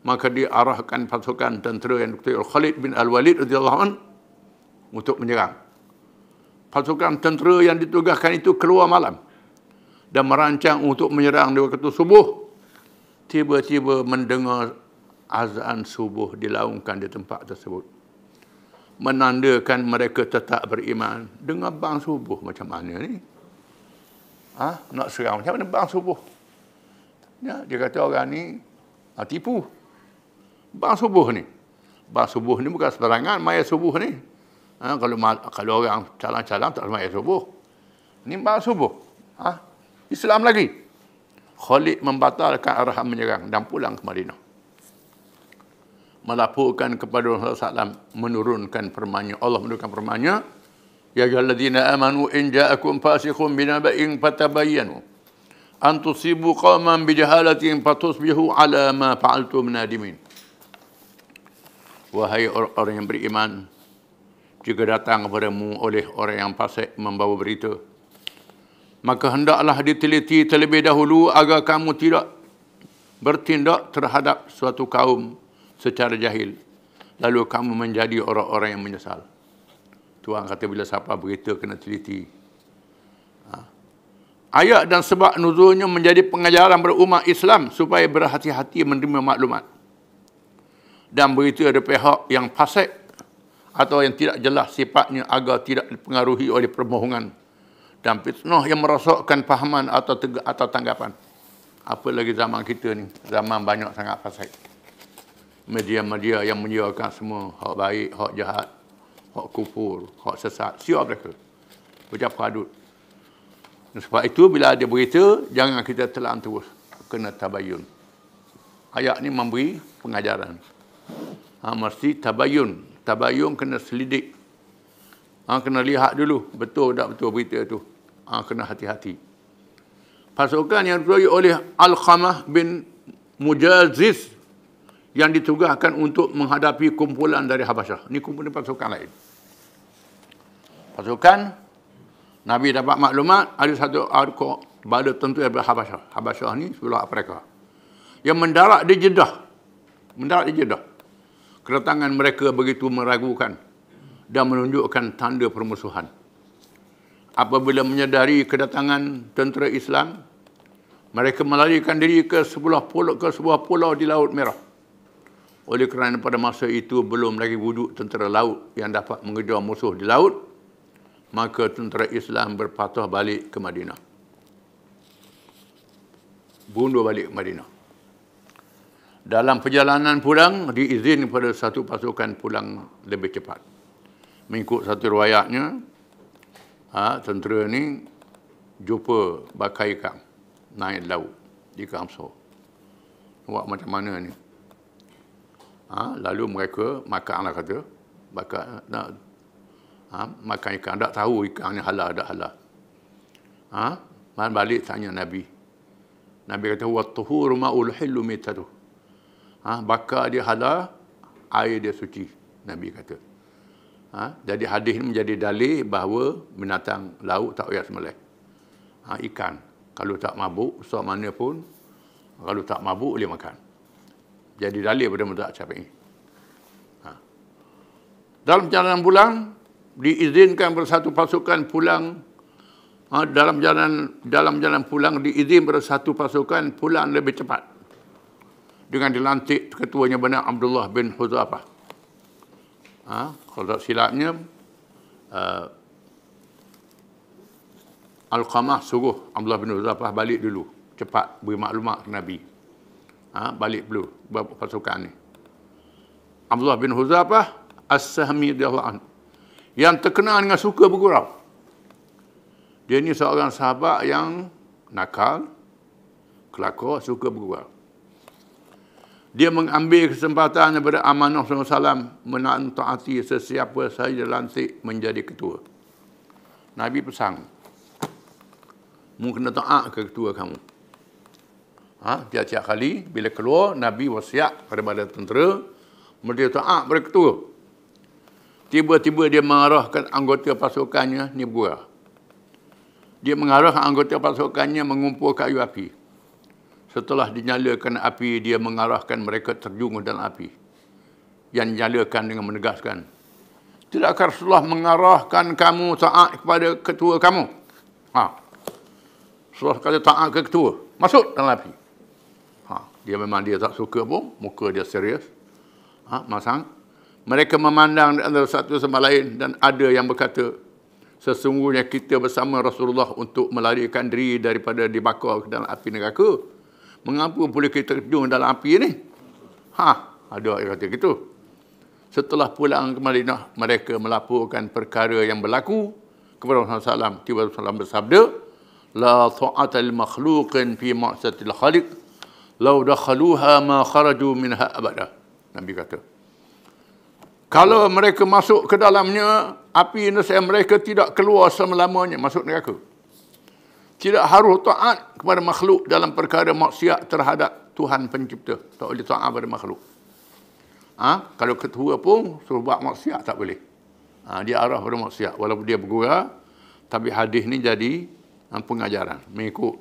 Maka dia arahkan pasukan tentera yang diketuai Khalid bin Al-Walid radhiyallahu anhu untuk menyerang. Pasukan tentera yang ditugaskan itu keluar malam dan merancang untuk menyerang di waktu subuh. Tiba-tiba mendengar azan subuh dilaungkan di tempat tersebut. Menandakan mereka tetap beriman. Dengar bang subuh macam mana ni? Nak serang macam mana bang subuh? Ya, dia kata orang ni tipu. Bang subuh ni. Bang subuh ni bukan sebarangan maya subuh ni. Kalau orang calang-calang tak maya subuh. Ni bang subuh. Islam lagi. Khalid membatalkan arahan menyerang dan pulang ke Madinah. Melaporkan kepada Rasulullah SAW, menurunkan firman-Nya. Allah menurunkan firman-Nya, ya ayyuhalladzina amanu in ja'akum fasiqun binaba'in fatabayyanu an tusibu qauman bijahalatin fatusbihu ala ma fa'altum nadimin. Wahai orang yang beriman, jika datang kepadamu oleh orang yang fasik membawa berita, maka hendaklah diteliti terlebih dahulu agar kamu tidak bertindak terhadap suatu kaum secara jahil, lalu kamu menjadi orang-orang yang menyesal. Tuhan kata bila siapa berita kena teliti. Ayat dan sebab nuzulnya menjadi pengajaran berumat Islam supaya berhati-hati menerima maklumat. Dan berita dari pihak yang fasik atau yang tidak jelas sifatnya agar tidak dipengaruhi oleh perbohongan dan fitnah yang merosakkan fahaman atau tanggapan. Apalagi zaman kita ni, zaman banyak sangat fasik. Media-media yang menyiarkan semua hak baik, hak jahat, hak kufur, hak sesat, siap mereka. Ucap kadut. Sebab itu bila ada berita, jangan kita telan terus. Kena tabayun. Ayat ni memberi pengajaran. Mesti tabayun. Tabayun kena selidik. Kena lihat dulu. Betul tak betul berita tu. Kena hati-hati. Pasukan yang diketuai oleh Alqamah bin Mujaziz yang ditugaskan untuk menghadapi kumpulan dari Habasyah. Ini kumpulan pasukan lain. Pasukan, Nabi dapat maklumat, ada satu bala tentu daripada Habasyah. Habasyah ni sebelah Afrika. Yang mendarat di Jeddah. Mendarat di Jeddah. Kedatangan mereka begitu meragukan dan menunjukkan tanda permusuhan. Apabila menyadari kedatangan tentera Islam, mereka melarikan diri ke sebuah pulau di Laut Merah. Oleh kerana pada masa itu belum lagi wujud tentera laut yang dapat mengejar musuh di laut, maka tentera Islam berpatah balik ke Madinah. Bundur balik ke Madinah. Dalam perjalanan pulang, diizin kepada satu pasukan pulang lebih cepat. Mengikut satu riwayatnya, tentera ni jumpa bakai ikan naik laut di Kamsor. Buat macam mana ni? Lalu mereka makanlah kata, makan ikan. Tak tahu ikan ni halal tak halal. Balik tanya Nabi. Nabi kata, "Wat-tuhuru ma'ul hillu mitatuh." Bakar dia halal, air dia suci. Nabi kata. Jadi hadis ini menjadi dalil bahawa binatang laut tak payah sembelih. Ikan. Kalau tak mabuk, besar mana pun, kalau tak mabuk boleh makan. Jadi dalil pada mazhab Syafi'i. Dalam perjalanan pulang, diizinkan bersatu pasukan pulang. Dalam jalan pulang, diizin bersatu pasukan pulang lebih cepat. Dengan dilantik ketuanya benar Abdullah bin Huzafah. Kalau tak silapnya, Alqamah suruh Abdullah bin Huzafah balik dulu. Cepat beri maklumat ke Nabi. Balik dulu pasukan ni. Abdullah bin Huzafah As-Sahmi radhiyallahu anhu, yang terkenal dengan suka bergurau. Dia ni seorang sahabat yang nakal, kelakar, suka bergurau. Dia mengambil kesempatan daripada amanah SAW menaati sesiapa sahaja lantik menjadi ketua. Nabi pesan, mu kena taat ke ketua kamu. Tiap-tiap kali bila keluar, Nabi wasiat kepada tentera, mereka taat pada ketua. Tiba-tiba dia mengarahkan anggota pasukannya ni bergurau. Dia mengarahkan anggota pasukannya mengumpul kayu api. Setelah dinyalakan api, dia mengarahkan mereka terjun dalam api. Yang dinyalakan dengan menegaskan, tidakkah Rasulullah mengarahkan kamu taat kepada ketua kamu? Rasulullah kata taat ke ketua, masuk dalam api. memang dia tak suka pun, muka dia serius. Masang. Mereka memandang antara satu sama lain dan ada yang berkata, sesungguhnya kita bersama Rasulullah untuk melarikan diri daripada dibakar ke dalam api neraka. Mengapa boleh kita terjun dalam api ni? Ada yang kata gitu. Setelah pulang ke Madinah, mereka melaporkan perkara yang berlaku kepada Rasulullah SAW. Tiba-tiba Rasulullah bersabda, La ta'ata al-makhluqin fi ma'satil khaliq, law dakhaluha ma kharaju minha abada. Nabi kata, kalau mereka masuk ke dalamnya, api nescaya mereka tidak keluar selama-lamanya, masuk neraka. Tidak harus taat kepada makhluk dalam perkara maksiat terhadap Tuhan pencipta. Tak boleh taat pada makhluk. Kalau ketua pun suruh buat maksiat tak boleh. Dia arah pada maksiat. Walaupun dia bergurau, tapi hadis ni jadi pengajaran. Mengikut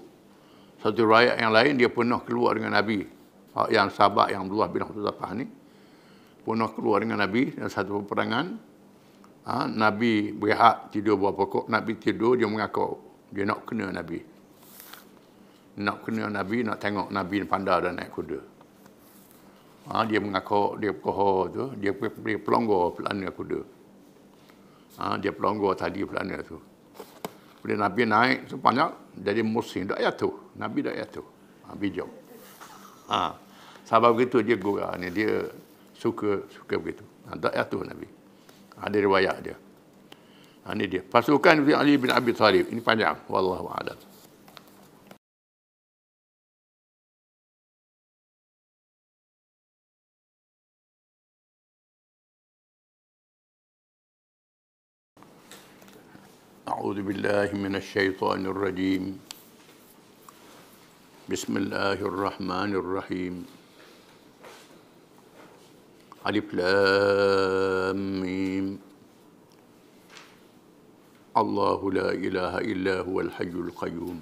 satu riwayat yang lain, dia pernah keluar dengan Nabi. Yang sahabat yang Abdullah bin Hudzafah ni pernah keluar dengan Nabi dalam satu peperangan. Nabi berehat tidur bawah pokok. Nabi tidur, dia mengakau. Dia nak kena Nabi. Nak kena Nabi, nak tengok Nabi pandai dan naik kuda. Dia mengakau, dia kohor tu, dia pelonggor pelana kuda. Dia pelonggor tali pelana tu. Bila Nabi naik sepanjang, jadi musim, tak jatuh. Nabi tak jatuh. Bijak. Sebab begitu dia gurau ni, dia suka begitu. Tak jatuh Nabi. Ada riwayat dia. Ini dia. Pasukan Ali bin Abi Thalib. Ini panjang. Wallahu a'lam. أعوذ بالله من الشيطان الرجيم بسم الله الرحمن الرحيم ألف لام ميم الله لا إله إلا هو الحي القيوم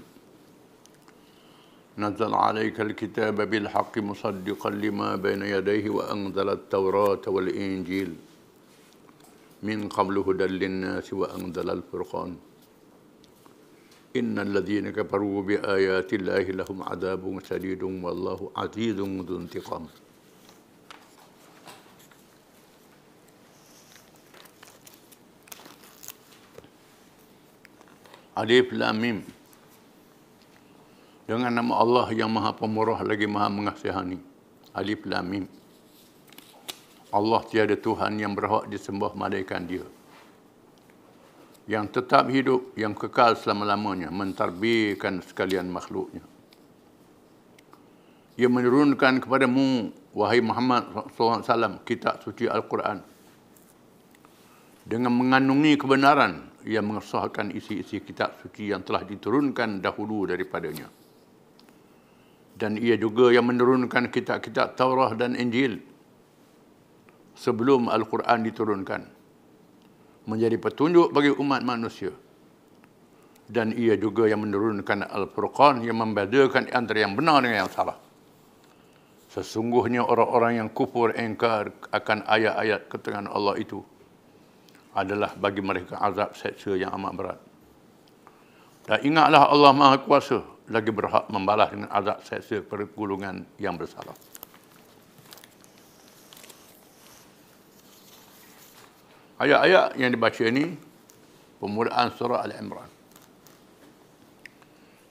نزل عليك الكتاب بالحق مصدقا لما بين يديه وأنزل التوراة والإنجيل من قبل هدى للناس وأنزل الفرقان إن الذين كفروا بآيات الله لهم عذاب شديد والله عزيز ذو انتقام. Alif Lam Mim. Dengan nama Allah yang Maha Pemurah lagi Maha Mengasihani. Alif Lam Mim. Allah tiada Tuhan yang berhak disembah melainkan Dia. Yang tetap hidup, yang kekal selama-lamanya, mentarbiyahkan sekalian makhluknya. Ia menurunkan kepadamu, wahai Muhammad SAW, kitab suci Al-Quran. Dengan mengandungi kebenaran, ia mengesahkan isi-isi kitab suci yang telah diturunkan dahulu daripadanya. Dan ia juga yang menurunkan kitab-kitab Taurah dan Injil sebelum Al-Quran diturunkan, menjadi petunjuk bagi umat manusia. Dan ia juga yang menurunkan Al-Furqan yang membedakan antara yang benar dengan yang salah. Sesungguhnya orang-orang yang kufur ingkar akan ayat-ayat keterangan Allah itu adalah bagi mereka azab seksa yang amat berat. Dan ingatlah Allah Maha Kuasa lagi berhak membalas dengan azab seksa pergulungan yang bersalah. Ayat-ayat yang dibaca ini permulaan surah Al-Imran.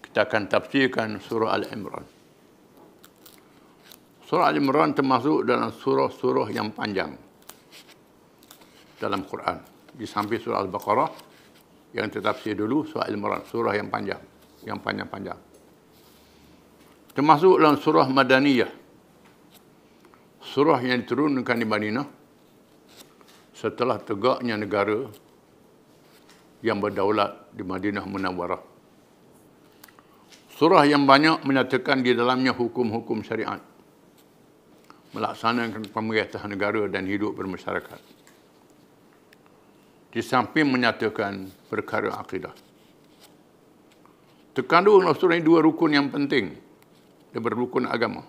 Kita akan tafsirkan surah Al-Imran. Surah Al-Imran termasuk dalam surah-surah yang panjang dalam Quran. Di samping surah Al-Baqarah yang tertafsir dulu, surah Al-Imran, surah yang panjang, yang panjang-panjang. Termasuk dalam surah Madaniyah. Surah yang diturunkan di Madinah setelah tegaknya negara yang berdaulat di Madinah Munawwarah. Surah yang banyak menyatakan di dalamnya hukum-hukum syariat, melaksanakan pemerintahan negara dan hidup bermasyarakat. Di samping menyatakan perkara akidah. Terkandung dalam surah ini dua rukun yang penting daripada rukun agama.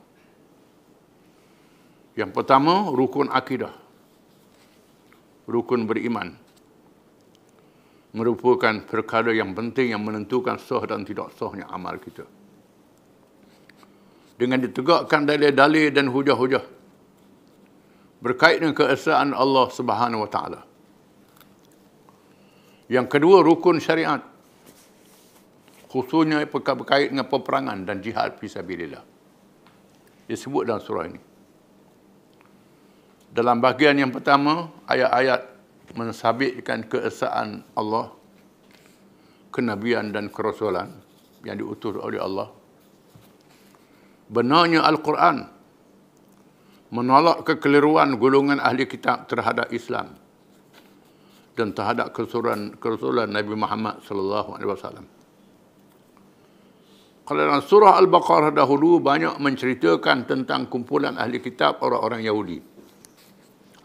Yang pertama, rukun akidah. Rukun beriman. Merupakan perkara yang penting yang menentukan sah dan tidak sahnya amal kita. dengan ditegakkan dalil-dalil dan hujah-hujah berkait dengan keesaan Allah Subhanahu wa taala. Yang kedua, rukun syariat, khususnya berkait dengan peperangan dan jihad fisabilillah, disebut dalam surah ini. Dalam bahagian yang pertama, ayat-ayat mensabitkan keesaan Allah, kenabian dan kerasulan yang diutus oleh Allah. Benarnya Al-Quran menolak kekeliruan golongan ahli kitab terhadap Islam dan terhadap kerasulan Nabi Muhammad sallallahu alaihi wasallam. Kalau dalam surah Al-Baqarah dahulu banyak menceritakan tentang kumpulan ahli kitab orang-orang Yahudi.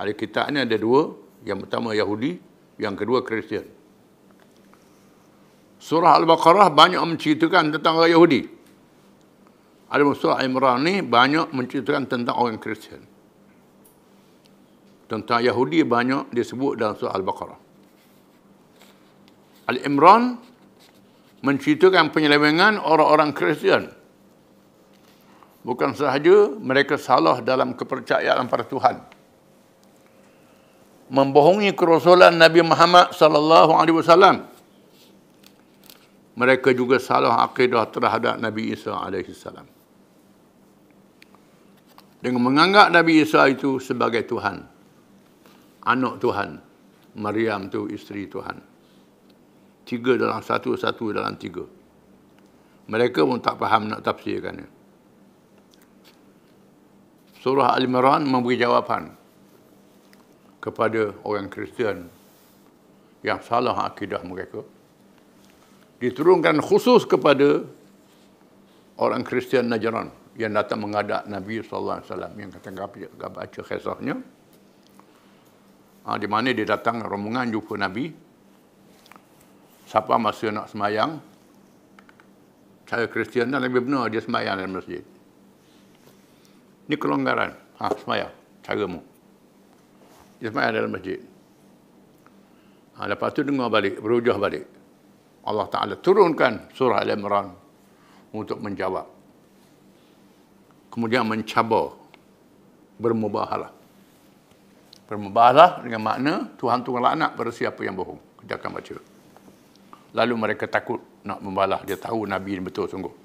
Ahli kitab ini ada dua, yang pertama Yahudi, yang kedua Kristian. Surah Al-Baqarah banyak menceritakan tentang orang Yahudi. Ada surah Imran ni banyak menceritakan tentang orang Kristian. Tentang Yahudi banyak disebut dalam surah Al-Baqarah. Al-Imran menceritakan penyelewengan orang-orang Kristian. Bukan sahaja mereka salah dalam kepercayaan pada Tuhan, membohongi kerasulan Nabi Muhammad sallallahu alaihi wasallam. Mereka juga salah akidah terhadap Nabi Isa alaihi salam, dengan menganggap Nabi Isa itu sebagai Tuhan, anak Tuhan, Maryam itu isteri Tuhan. Tiga dalam satu, satu dalam tiga. Mereka pun tak faham nak tafsirkannya. Surah Al-Imran memberi jawapan kepada orang Kristian yang salah akidah mereka. Diturunkan khusus kepada orang Kristian Najran yang datang menghadap Nabi SAW, yang kata baca kisahnya. Di mana dia datang rombongan jumpa Nabi. Siapa masa nak semayang, cara Kristian dan lebih benar dia semayang dalam masjid. Ini kelonggaran. Semayang, caramu. Dia semayang dalam masjid. Lepas tu dengar balik, berhujah balik. Allah Ta'ala turunkan surah Al-Imran untuk menjawab. Kemudian mencabar, bermubahalah. Bermubahalah dengan makna Tuhan tu laknat pada siapa yang bohong. Kita akan baca. Lalu mereka takut nak membalas. Dia tahu Nabi ini betul sungguh.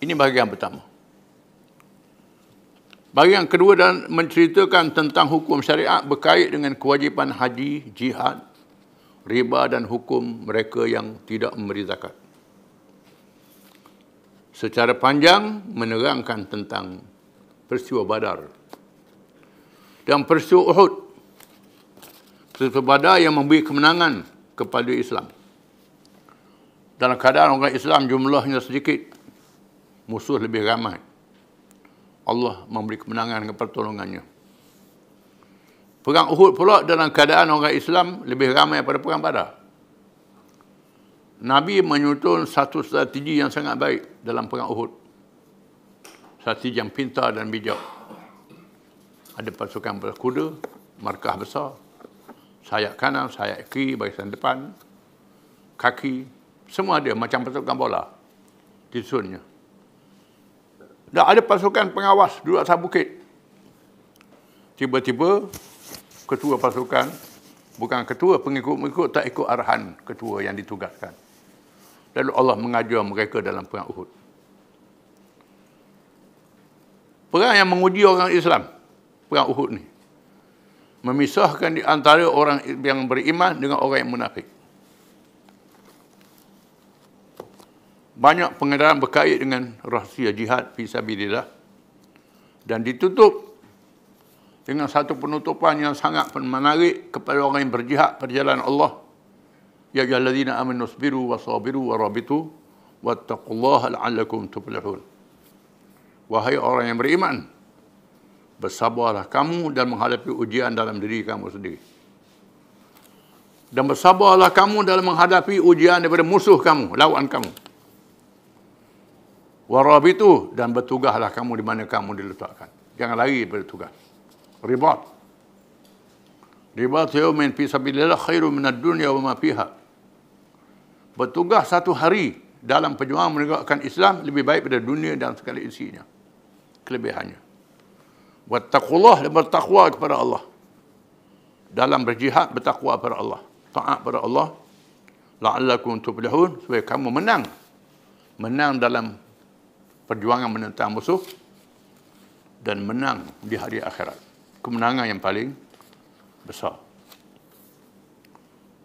Ini bahagian pertama. Bahagian kedua dan menceritakan tentang hukum syariat berkait dengan kewajipan haji, jihad, riba dan hukum mereka yang tidak memberi zakat. Secara panjang menerangkan tentang peristiwa Badar dan peristiwa Uhud. Peristiwa Badar yang memberi kemenangan kepada Islam. Dalam keadaan orang Islam jumlahnya sedikit, musuh lebih ramai, Allah memberi kemenangan dan pertolongannya. Perang Uhud pula dalam keadaan orang Islam lebih ramai pada perang Badar. Nabi menyusun satu strategi yang sangat baik dalam perang Uhud. Strategi yang pintar dan bijak. Ada pasukan berkuda, markah besar, sayap kanan, sayap kiri, barisan depan, kaki, semua ada macam pasukan bola disusunnya. Dan ada pasukan pengawas duduk atas bukit. Tiba-tiba ketua pasukan, bukan ketua, pengikut-pengikut tak ikut arahan ketua yang ditugaskan. Lalu Allah mengajar mereka dalam perang Uhud. Perang yang menguji orang Islam, perang Uhud ni, memisahkan di antara orang yang beriman dengan orang yang munafik. Banyak pengedaran berkait dengan rahsia jihad fisabilillah dan ditutup dengan satu penutupan yang sangat menarik kepada orang yang berjihad pada jalan Allah. Ya ayyuhallazina amanu sabiru wasabiru warabitu wattaqullaha la'allakum tuflihun. Wahai orang yang beriman, bersabarlah kamu dan menghadapi ujian dalam diri kamu sendiri. Dan bersabarlah kamu dalam menghadapi ujian daripada musuh kamu, lawan kamu. Warabitu, dan bertugaslah kamu di mana kamu diletakkan. Jangan lari daripada tugas. Ribat. Ribat yaumin fi sabilillah khairu minad dunya wa ma fiha. Bertugas satu hari dalam perjuangan menegakkan Islam lebih baik pada dunia dan segala isinya. Kelebihannya. Wattaqullah, dan bertakwa kepada Allah. Dalam berjihad bertakwa kepada Allah. Taat kepada Allah. La'allakum tuflihun, supaya kamu menang. Menang dalam perjuangan menentang musuh dan menang di hari akhirat. Kemenangan yang paling besar.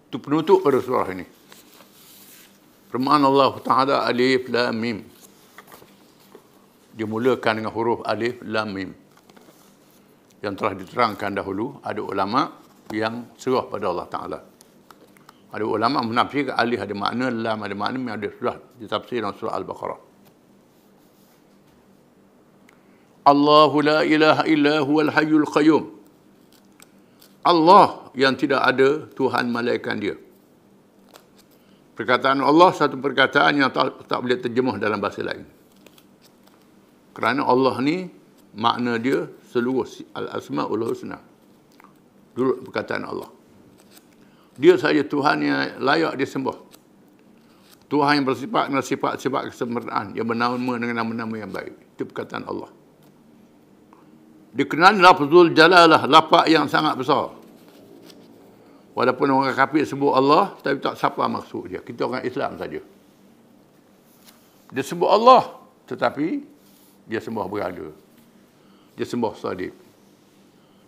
Itu penutup pada surah ini. Firman Allah Ta'ala, Alif Lam Mim. Dimulakan dengan huruf Alif Lam Mim. Yang telah diterangkan dahulu, ada ulama yang serah pada Allah Ta'ala. Ada ulama menafsirkan alif ada makna, lam ada makna, yang ada sudah ditafsir dalam surah Al-Baqarah. Allahu la ilaha illa huwal hayyul qayyum. Allah yang tidak ada Tuhan malaikat dia. Perkataan Allah satu perkataan yang tak boleh terjemah dalam bahasa lain. Kerana Allah ni makna dia seluruh al-asmaul husna. Dulu perkataan Allah. Dia saja Tuhan yang layak disembah. Tuhan yang bersifat dengan sifat-sifat kesempurnaan, yang bernama dengan nama-nama yang baik. Itu perkataan Allah. Dikenali lafzul jalalah, lafaz yang sangat besar. Walaupun orang kafir sebut Allah, tapi tak siapa maksud dia. Kita orang Islam saja. Dia sebut Allah, tetapi dia sembah berhala. Dia sembah salib.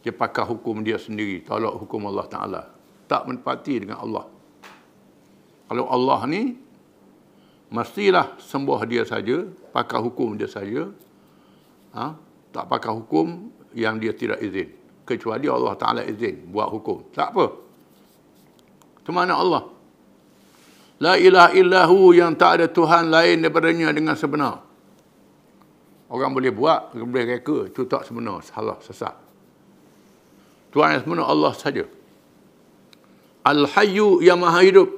Dia pakai hukum dia sendiri, tolak hukum Allah Ta'ala. Tak menepati dengan Allah. Kalau Allah ni, mestilah sembah dia saja, pakai hukum dia saja. Tak pakai hukum yang dia tidak izin. Kecuali Allah Ta'ala izin buat hukum. Tak apa. Itu mana Allah. La ilaha illahu, yang tak ada Tuhan lain daripadanya dengan sebenar. Orang boleh buat, boleh reka, itu tak sebenar, salah, sesat. Tuhan yang sebenar Allah saja. Al-Hayyu, yang maha hidup.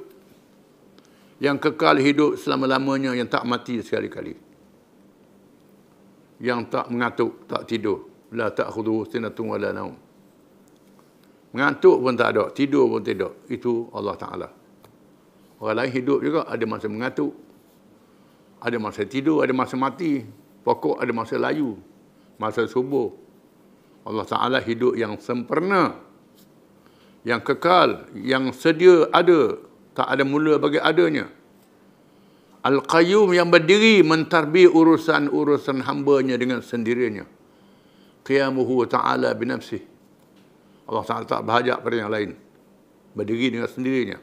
Yang kekal hidup selama-lamanya, yang tak mati sekali-kali. Yang tak mengantuk, tak tidur. La ta'khudhuhu sinatun wa la naum. Mengantuk pun tak ada, tidur pun tidak. Itu Allah Ta'ala. Orang lain hidup juga, ada masa mengantuk, ada masa tidur, ada masa mati. Pokok ada masa layu, masa subuh. Allah Ta'ala hidup yang sempurna, yang kekal, yang sedia ada, tak ada mula bagi adanya. Al-Qayyum, yang berdiri mentadbir urusan-urusan hambanya dengan sendirinya. Qiyamuhu ta'ala binafsih. Allah Ta'ala tak berhajat pada yang lain. Berdiri dengan sendirinya.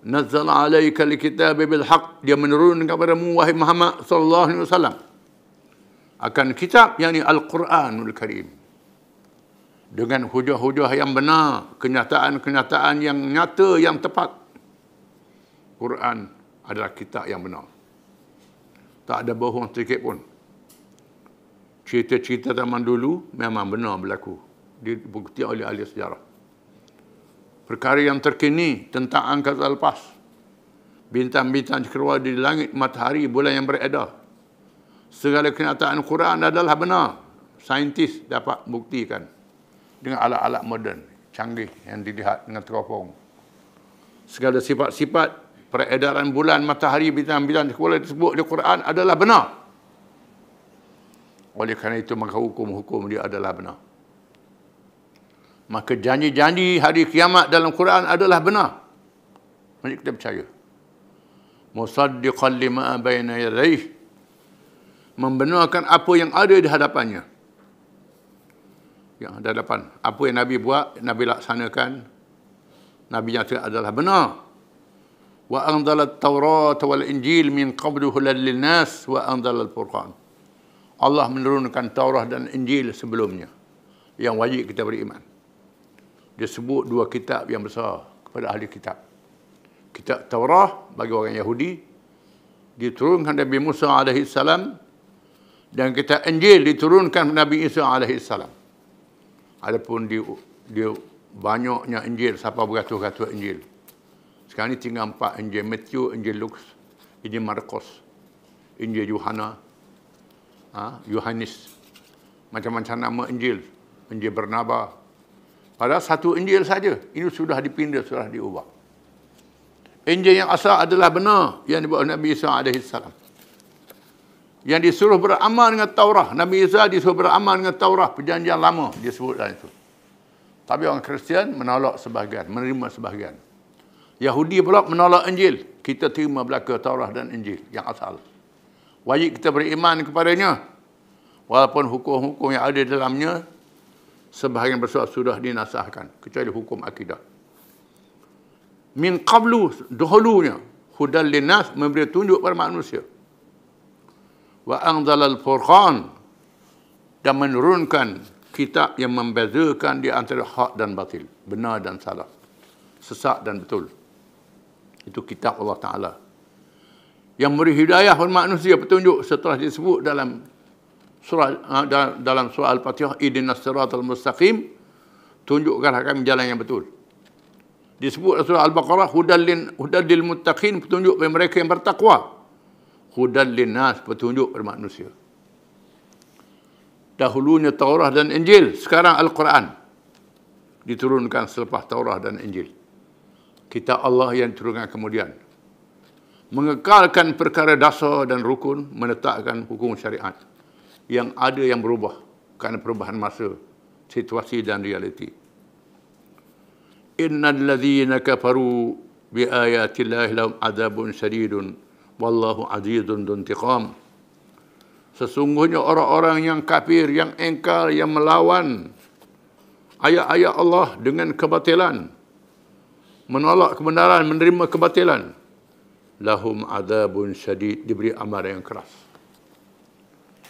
Nazzala alaika al-kitaba bil haqq, dia menurunkan kepadamu wahai Muhammad sallallahu alaihi wasallam akan kitab, yakni Al-Quranul Karim, dengan hujah-hujah yang benar, kenyataan-kenyataan yang nyata, yang tepat. Quran adalah kitab yang benar. Tak ada bohong sedikit pun. Cerita-cerita zaman dulu memang benar berlaku. Dibukti oleh ahli sejarah. Perkara yang terkini tentang angkasa lepas. Bintang-bintang keluar di langit, matahari, bulan yang beredar. Segala kenyataan Quran adalah benar. Saintis dapat buktikan dengan alat-alat moden, canggih yang dilihat dengan teropong. Segala sifat-sifat peredaran bulan, matahari, bintang-bintang keluar disebut di Quran adalah benar. Oleh kerana itu maka hukum-hukum dia adalah benar. Maka janji-janji hari kiamat dalam Quran adalah benar. Mari kita percaya. Musaddiqan lima baina yadayhi, membenarkan apa yang ada di hadapannya. Yang ada hadapan. Apa yang Nabi buat, Nabi laksanakan. Nabi nyatakan adalah benar. Wa anzala at-Taurat wal Injil min qablu hudan lin-nas wa anzala al-Furqan. Allah menurunkan Taurat dan Injil sebelumnya, yang wajib kita beriman. Dia sebut dua kitab yang besar kepada ahli kitab. Kitab Taurat bagi orang Yahudi diturunkan Nabi Musa AS, dan kitab Injil diturunkan Nabi Isa AS. Adapun dia banyaknya Injil, siapa beratus-ratus Injil. Sekarang ni tinggal 4 Injil: Matthew, Injil Lukas, Injil Markus, Injil Yohanes, macam-macam nama Injil, Injil Barnabas. Padahal satu Injil saja, ini sudah dipindah, sudah diubah. Injil yang asal adalah benar yang dibuat oleh Nabi Isa AS. Yang disuruh beramal dengan Taurah. Nabi Isa disuruh beramal dengan Taurah. Perjanjian lama disebut dalam itu. Tapi orang Kristian menolak sebahagian, menerima sebahagian. Yahudi pula menolak Injil. Kita terima belaka Taurah dan Injil yang asal. Wajib kita beriman kepadanya. Walaupun hukum-hukum yang ada dalamnya, sebahagian besar sudah dinasahkan. Kecuali hukum akidah. Min qablu, dahulunya. Hudal linnas, memberi tunjuk pada manusia. Wa anzalal furqan, dan menurunkan kitab yang membezakan di antara hak dan batil, benar dan salah, sesat dan betul. Itu kitab Allah Ta'ala yang memberi hidayah kepada manusia, petunjuk setelah disebut dalam surah Al-Fatihah, ihdinas siratal mustaqim, tunjukkanlah kami jalan yang betul. Disebut surah Al-Baqarah, hudal lil muttaqin, petunjuk bagi mereka yang bertakwa. Hudal linnas, petunjuk kepada manusia. Dahulunya Taurah dan Injil, sekarang Al-Quran. Diturunkan selepas Taurah dan Injil. Kitab Allah yang diturunkan kemudian. Mengekalkan perkara dasar dan rukun, menetapkan hukum syariat. Yang ada yang berubah kerana perubahan masa, situasi dan realiti. Innal ladzina kafaru bi ayatillahi lahum adzabun syadidun wallahu azizun dzuntiqam. Sesungguhnya orang-orang yang kafir, yang engkar, yang melawan ayat-ayat Allah dengan kebatilan, menolak kebenaran, menerima kebatilan, lahum adzabun syadid, diberi amaran yang keras.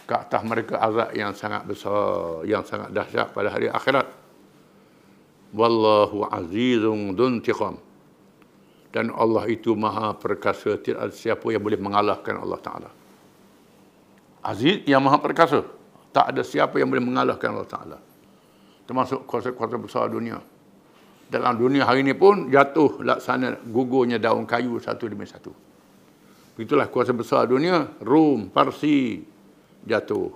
Ke atas mereka azab yang sangat besar, yang sangat dahsyat pada hari akhirat. Wallahu azizun dzuntiqam. Dan Allah itu maha perkasa, tidak ada siapa yang boleh mengalahkan Allah Ta'ala. Aziz yang maha perkasa, tak ada siapa yang boleh mengalahkan Allah Ta'ala. Termasuk kuasa-kuasa besar dunia. Dalam dunia hari ini pun jatuh laksana gugurnya daun kayu satu demi satu. Begitulah kuasa besar dunia. Rom, Parsi jatuh,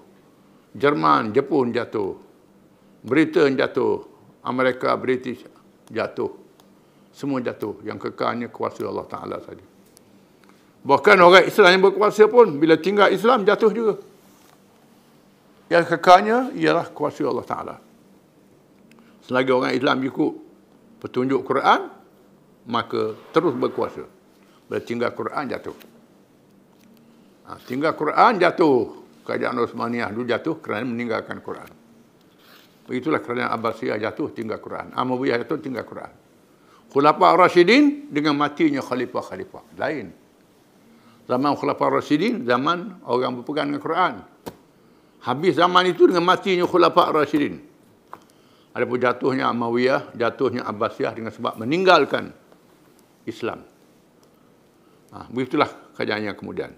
Jerman, Jepun jatuh, Britain jatuh, Amerika, British jatuh. Semua jatuh. Yang kekalnya kuasa Allah Ta'ala saja. Bahkan orang Islam yang berkuasa pun, bila tinggal Islam, jatuh juga. Yang kekalnya ialah kuasa Allah Ta'ala. Selagi orang Islam ikut petunjuk Quran, maka terus berkuasa. Bila tinggal Quran, jatuh. Tinggal Quran, jatuh. Kerajaan Osmaniyah dulu jatuh kerana meninggalkan Quran. Begitulah kerajaan Abbasiyah jatuh, tinggal Quran. Umayyah jatuh, tinggal Quran. Khulafa Rasyidin dengan matinya khalifah-khalifah. Lain. Zaman Khulafa Rasyidin, zaman orang berpegang dengan Quran. Habis zaman itu dengan matinya Khulafa Rasyidin. Adapun jatuhnya Umayyah, jatuhnya Abbasiyah dengan sebab meninggalkan Islam. Begitulah keadaannya kemudian.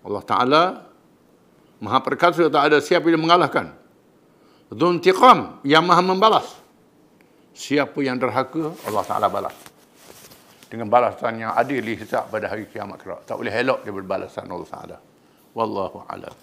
Allah Ta'ala Maha perkasa, tak ada siapa yang mengalahkan. Dzuntiqam, yang maha membalas. Siapa yang derhaka, Allah Ta'ala balas. Dengan balasan yang adil hisab pada hari kiamat kelak. Tak boleh elok dia berbalasan Allah Ta'ala. Wallahu a'lam.